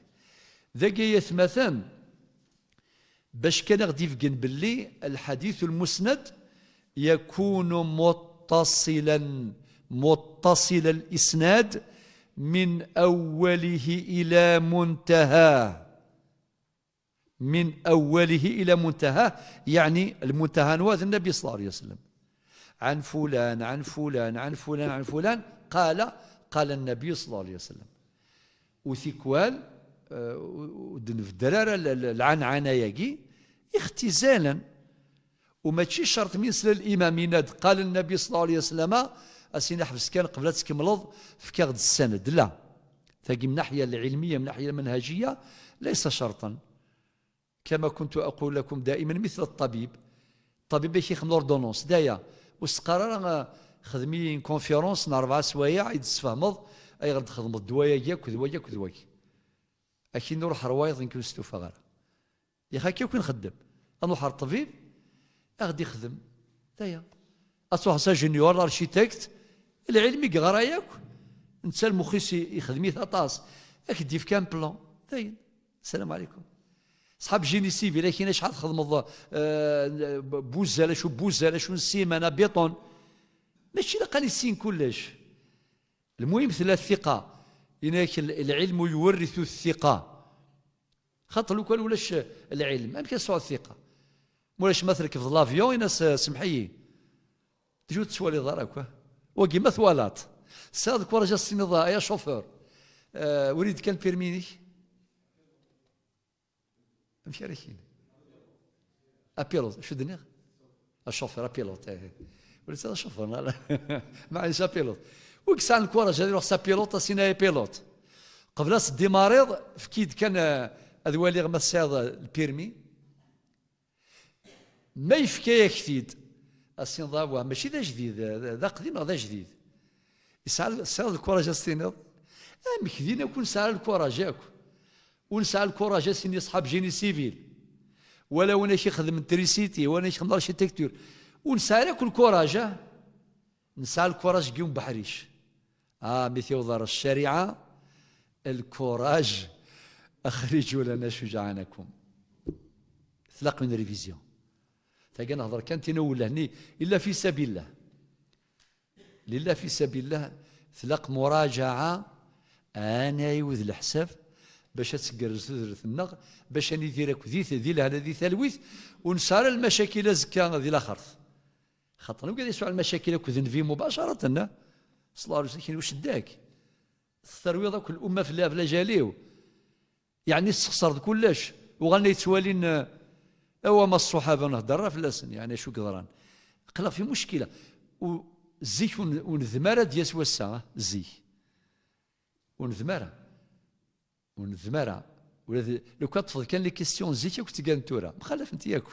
ذا جايث مثلا باش كان غادي يفقن باللي الحديث المسند يكون متصل الإسناد من أوله إلى منتهاه، من أوله إلى منتهاه، يعني المنتهى هو النبي صلى الله عليه وسلم. عن فلان عن فلان عن فلان عن فلان قال النبي صلى الله عليه وسلم. وثيكوال في الدرارة العنعنة يجي اختزالا، وما تشي شرط من سل الإمام يناد قال النبي صلى الله عليه وسلم أسينا حبس كان قبل تكملض في كاغد السند، لا، فقي من الناحية العلمية من الناحية المنهجية ليس شرطا. كما كنت أقول لكم دائما مثل الطبيب يخدم لوردونونس دايا وسقرر خدمي كونفيرونس 4 سوايع يتفهمض أي غد تخدم الدوايا ياك ودواياك ودواياك أكيد نروح روايض يمكن نستوفى غير يا خاكي وكي نخدم نروح الطبيب أغدي يخدم دايا أصبح سا جونيور ارشيتكت العلمي كغرا ياك انت المخيس يخدمي ثاطاس أكيد في كان بلان داين. السلام عليكم صحاب جيني سيفي، لكن شحال تخدم بوزاله شو بوزاله شو السيمانه بيطون ماشي لقاني السين كلش. المهم ثلاث الثقه، هناك العلم يورث الثقه، خاطر لو كان ولاش العلم ما يمكن يسوى الثقه. مولاش مثلا كيف لافيون ناس سمحيي تجو تسوالي ضرك وكي ما ثوالات صادق ورا جا السيني يا شوفور وريد كان بيرميني مش عارفين ابيلوت شو دنيا الشوفير ابيلوت وليس هذا شوفير لا معليش ابيلوت وكسان الكوراج هذه يروح سابيلوت سينا بيلوت قبل دي مريض فكيد كان ادوالي غمس هذا البيرمي ما يفكي كثيد السين ضابوها ماشي ذا جديد ذا قديم هذا جديد يسال الكوراج السين مكذين يكون سال الكوراج ياكل ونسال الكوراج سيني صحاب جيني سيفيل ولا وانا يخدم التريسيتي وانا يخدم الاركيتكتور ونسال كل كوراج نسال الكوراج كيوم بحريش مثل وزاره الشريعه الكوراج اخرجوا لنا شجعانكم اطلاق من ريفيزيون تلقى نهضر كان تنول هني الا في سبيل الله لله في سبيل الله اطلاق مراجعه انا يوذ الحساب باش تسكر النغ باش نديرك ذي لهذا ذي ثالويث ونسال المشاكل زكا ذي الاخرث خاطر وقال يسوع المشاكل كذن في مباشره صلى الله عليه وسلم واش داك الثرويضه كل الامه في الله جاليو يعني استخسر كلش وغنى يتوالين هو ما الصحابه نهضر في الاسن يعني شو قدران قلا في مشكله وزيك ونذماره ديال الساعه زي ونذمرها لو كانت تفضل كان لي كيستيون زيتي كنت كان تورا مخالف انت ياك.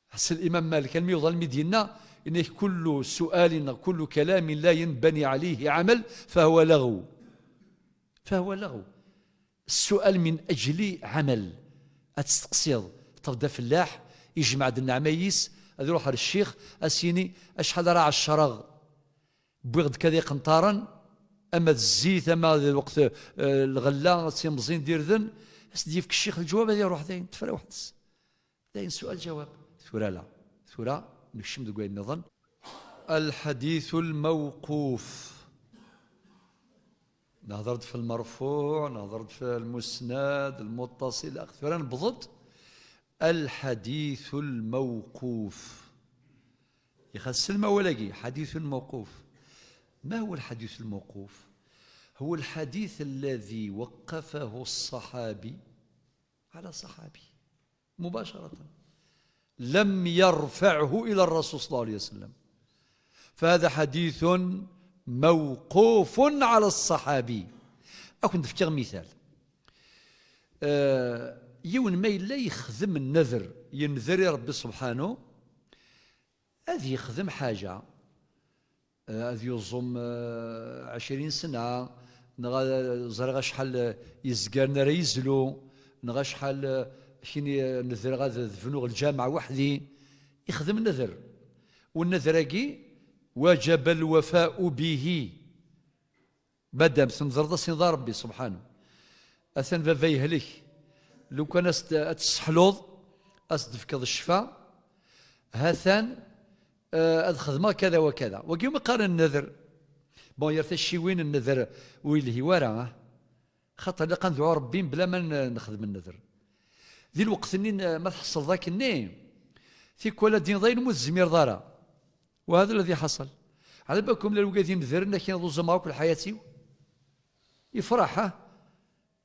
حس الامام مالك كان يوضل مدينة إن كل سؤال كل كلام لا ينبني عليه عمل فهو لغو. السؤال من أجل عمل أتستقصيض تبدا فلاح يجمع دنا عمايس هذا يروح للشيخ أسيني أشحال راه الشرغ بغد كذا قنطارا أما الزيت أما الوقت الغلا سيمزين دير ذن أسدي فيك الشيخ الجواب هذا يروح داين تفرا وحدس داين سؤال جواب ثورة لا ثورة نكشم دقوا النظن. الحديث الموقوف نهضرت في المرفوع نهضرت في المسند المتصل أخيرا بضد الحديث الموقوف يخص المولاقي حديث موقوف. ما هو الحديث الموقوف؟ هو الحديث الذي وقفه الصحابي على صحابي مباشرة لم يرفعه إلى الرسول صلى الله عليه وسلم، فهذا حديث موقوف على الصحابي. أكون نفتكر مثال يون ما إلا يخدم النذر ينذر ربي سبحانه هذه يخدم حاجة هذه يصوم 20 سنة زرغ شحال يزقرنا راه يزلو نغا شحال كيني نذر غاد فنوغ الجامعة وحدي يخدم النذر والنذر وجب الوفاء به مادام تنظر سنظر ربي سبحانه أثن فافا يهلك لو كان تسحلوض أصدفكض الشفاء هاثان الخدمة كذا وكذا وكيما قال النذر بون يرتشي وين النذر ويلهي وراه خاطر لقى ندعو ربي بلا ما نخدم النذر ذي الوقت اني ما تحصل ذاك النيم في كل دين ضاين موت الزمير دارا وهذا الذي حصل. على بالكم لو قاعدين نذر انك كاين ذو زماك كل حياتي يفرح ها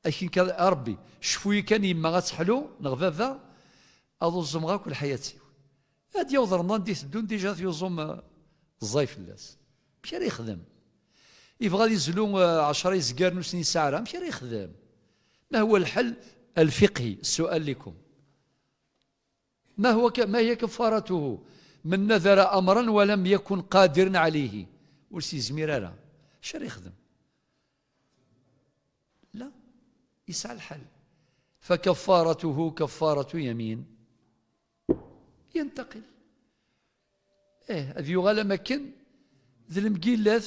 اكين كان ربي شفوي كان يما غتحلو نغفافا اذو زماك كل حياتي هادي يوض رمضان دي تدون ديجا يوزم الزايف الناس مشى يخدم يبغى يزلو 10 يزكار نص ساعه مشى يخدم. ما هو الحل الفقهي؟ السؤال لكم ما هي كفارته من نذر امرا ولم يكن قادرا عليه ولسي زميرة شر يخدم لا يسعى الحل فكفارته كفارة يمين ينتقل هذه يغال أماكن ذي المقيلات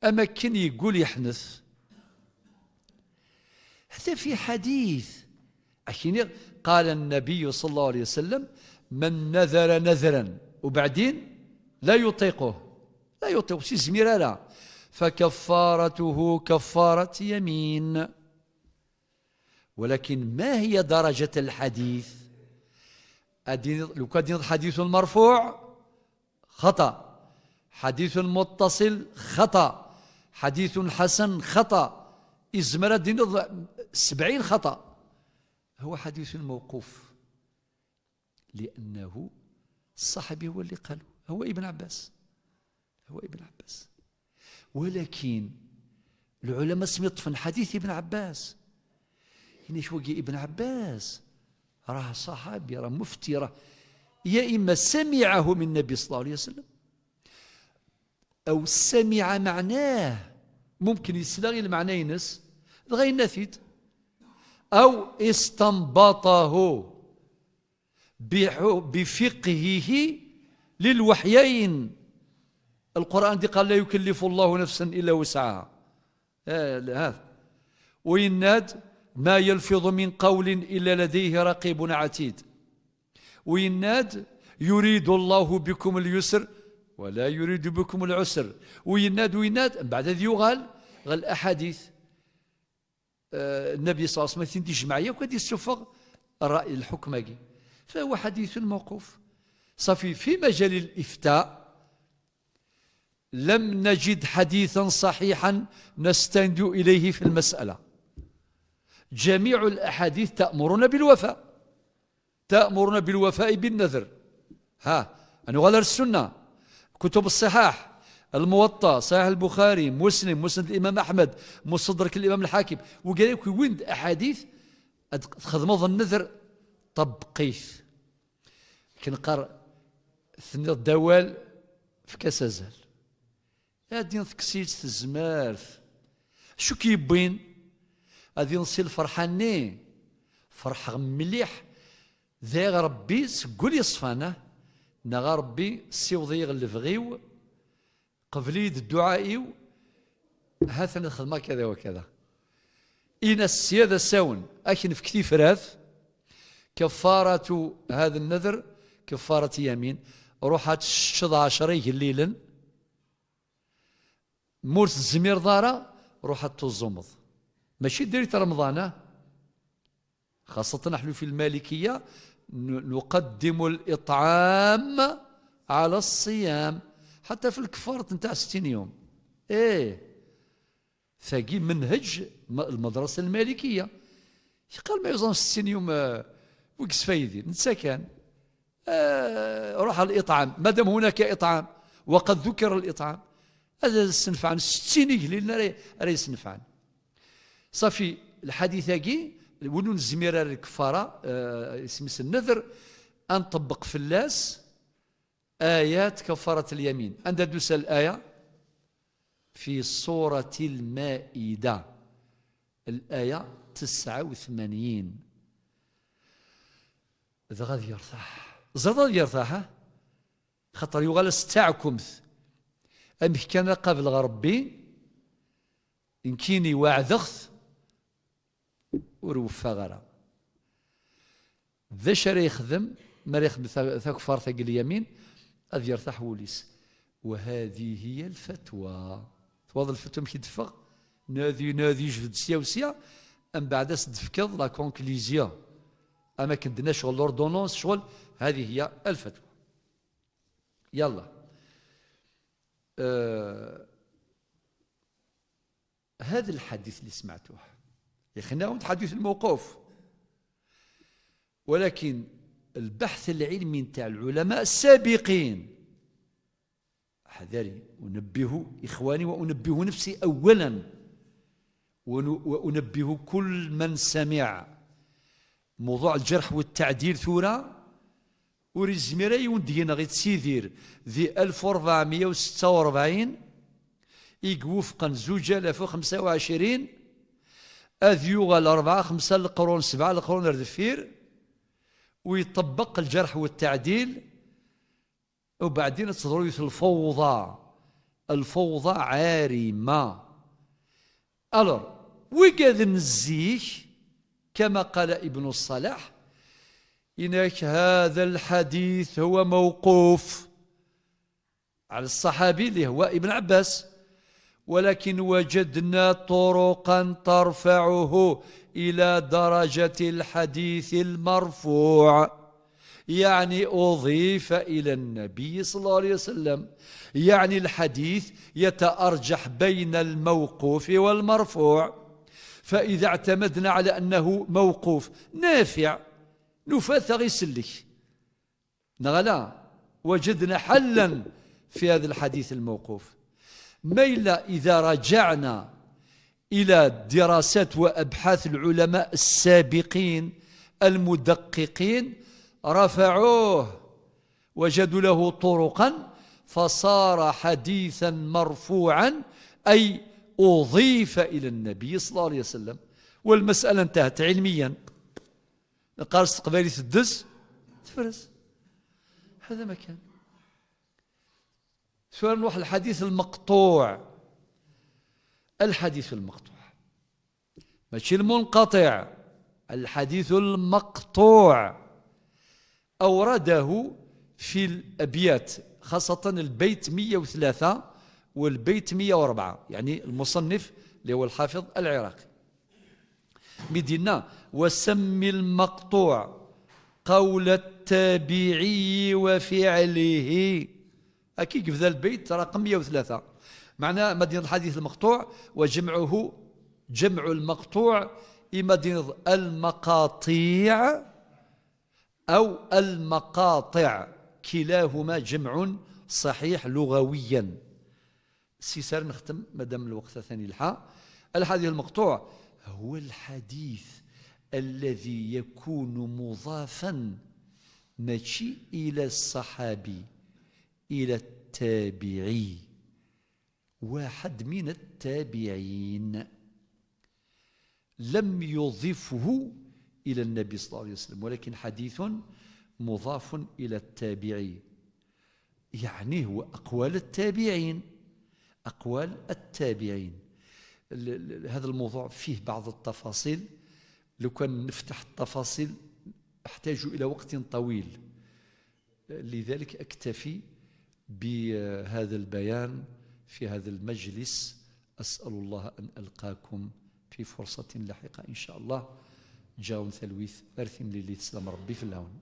أماكن يقول يحنث هذا في حديث أحيني قال النبي صلى الله عليه وسلم من نذر نذرا وبعدين لا يطيقه سي زميرة لا فكفارته كفارة يمين. ولكن ما هي درجة الحديث؟ لو كان حديث مرفوع خطأ حديث متصل خطأ حديث حسن خطأ إزمر الدين 70 خطأ. هو حديث موقوف لأنه الصحابي هو اللي قاله هو ابن عباس ولكن العلماء سميطفن حديث ابن عباس هنا شوقي ابن عباس راه صحابي راه مفتي راه يا إما سمعه من النبي صلى الله عليه وسلم أو سمع معناه ممكن يسلغي المعنى ينس غير نفيد أو استنبطه بفقهه للوحيين. القرآن دي قال لا يكلف الله نفسا إلا وسعها هذا ويناد ما يلفظ من قول إلا لديه رقيب عتيد ويناد يريد الله بكم اليسر ولا يريد بكم العسر ويناد بعد ذي يغال الأحاديث النبي صلى الله عليه وسلم تجمعية وكادي السفق الرأي الحكم فهو حديث موقوف صافي. في مجال الإفتاء لم نجد حديثا صحيحا نستند إليه في المسألة. جميع الأحاديث تأمرنا بالوفاء بالنذر أنا غير السنة كتب الصحاح الموطأ، صحيح البخاري، مسلم، مسند الإمام أحمد، مستدرك الإمام الحاكم، وقال لك وين أحاديث تخدموا النذر طبقيث كنقر ثني الدوال في كاسازال غادي نتكسيت في الزمارث شو كيبين غادي نصير فرحاني فرحة مليح ذا ربي سقول يصفانا نا ربي سيوضي غلفغيو قبليد الدعائي هاثنا الخدمة كذا وكذا إن السيادة ساون أكن في كثير فراث كفارة هذا النذر كفارة يمين روحات الشض عشريه الليلا مورس الزمير دارا روحات الزمض ماشي ديريت رمضان خاصة نحن في المالكية نقدم الإطعام على الصيام حتى في الكفارة نتاع 60 يوم ثاقي منهج المدرسة المالكية قال ما يوصل 60 يوم وكس فايدين نتسكن روح على الإطعام ما دام هناك إطعام وقد ذكر الإطعام هذا سنفعن 60 يجلي راه سنفعن صافي الحديث هاكي ولو الزميرة الكفارة اسمس النذر أن طبق فلاس آيات كفارة اليمين عند دوس الآية في سورة المائدة الآية 89 إذا غادي يرتاح غادي يرتاح خاطر يغال ستاعكم أم كان قبل غربي إن كيني واعدخت وروفا غرا ذا شرا يخدم ما يخدم كفارة اليمين غادي يرتاح وليس وهذه هي الفتوى تواضل الفتوى مشي تفغ نادي جبد سيا أم بعد تفكض لا كونكليزيون أما كندنا شغل لوردونونس شغل هذه هي الفتوى يلا هذا الحديث اللي سمعتوه يخلينا حديث الموقوف ولكن البحث العلمي نتاع العلماء السابقين حذري أنبه إخواني وأنبه نفسي أولا وأنبه كل من سمع موضوع الجرح والتعديل ثورة ورزميري يوندينا غير تسيدير ذي 1446 يوفقا 2025 أذيوغا الأربعة 5 القرون 7 القرون الردفير ويطبق الجرح والتعديل وبعدين تصدروا الفوضى عارمة ألور وقاد نزيك كما قال ابن الصلاح إنك هذا الحديث هو موقوف على الصحابي اللي هو ابن عباس ولكن وجدنا طرقا ترفعه إلى درجة الحديث المرفوع يعني أضيف إلى النبي صلى الله عليه وسلم يعني الحديث يتأرجح بين الموقوف والمرفوع فإذا اعتمدنا على أنه موقوف نافع نفاث غيسلك نغلا وجدنا حلا في هذا الحديث الموقوف ميلا إذا رجعنا إلى دراسات وأبحاث العلماء السابقين المدققين رفعوه وجدوا له طرقا فصار حديثا مرفوعا أي أضيف إلى النبي صلى الله عليه وسلم والمسألة انتهت علميا قارس قبالي تدس تفرز هذا مكان سؤال نروح الحديث المقطوع الحديث المقطوع ماشي المنقطع الحديث المقطوع أورده في الأبيات خاصة البيت 103 والبيت 104 يعني المصنف اللي هو الحافظ العراقي مدينة وسم المقطوع قول التابعي وفعله أكيد في ذا البيت رقم 103 معناه مدينة الحديث المقطوع وجمعه جمع المقطوع مدينة المقاطيع أو المقاطع كلاهما جمع صحيح لغويا سيسار نختم مادام الوقت ثاني لحى. الحديث المقطوع هو الحديث الذي يكون مضافا ماشي إلى الصحابي، إلى التابعي، واحد من التابعين لم يضفه إلى النبي صلى الله عليه وسلم، ولكن حديث مضاف إلى التابعي، يعني هو أقوال التابعين، أقوال التابعين. هذا الموضوع فيه بعض التفاصيل، لو كان نفتح التفاصيل أحتاج إلى وقت طويل، لذلك أكتفي بهذا البيان في هذا المجلس. أسأل الله أن ألقاكم في فرصة لاحقة إن شاء الله. جاون ثلويث أرثم للي تسلم ربي في الهون.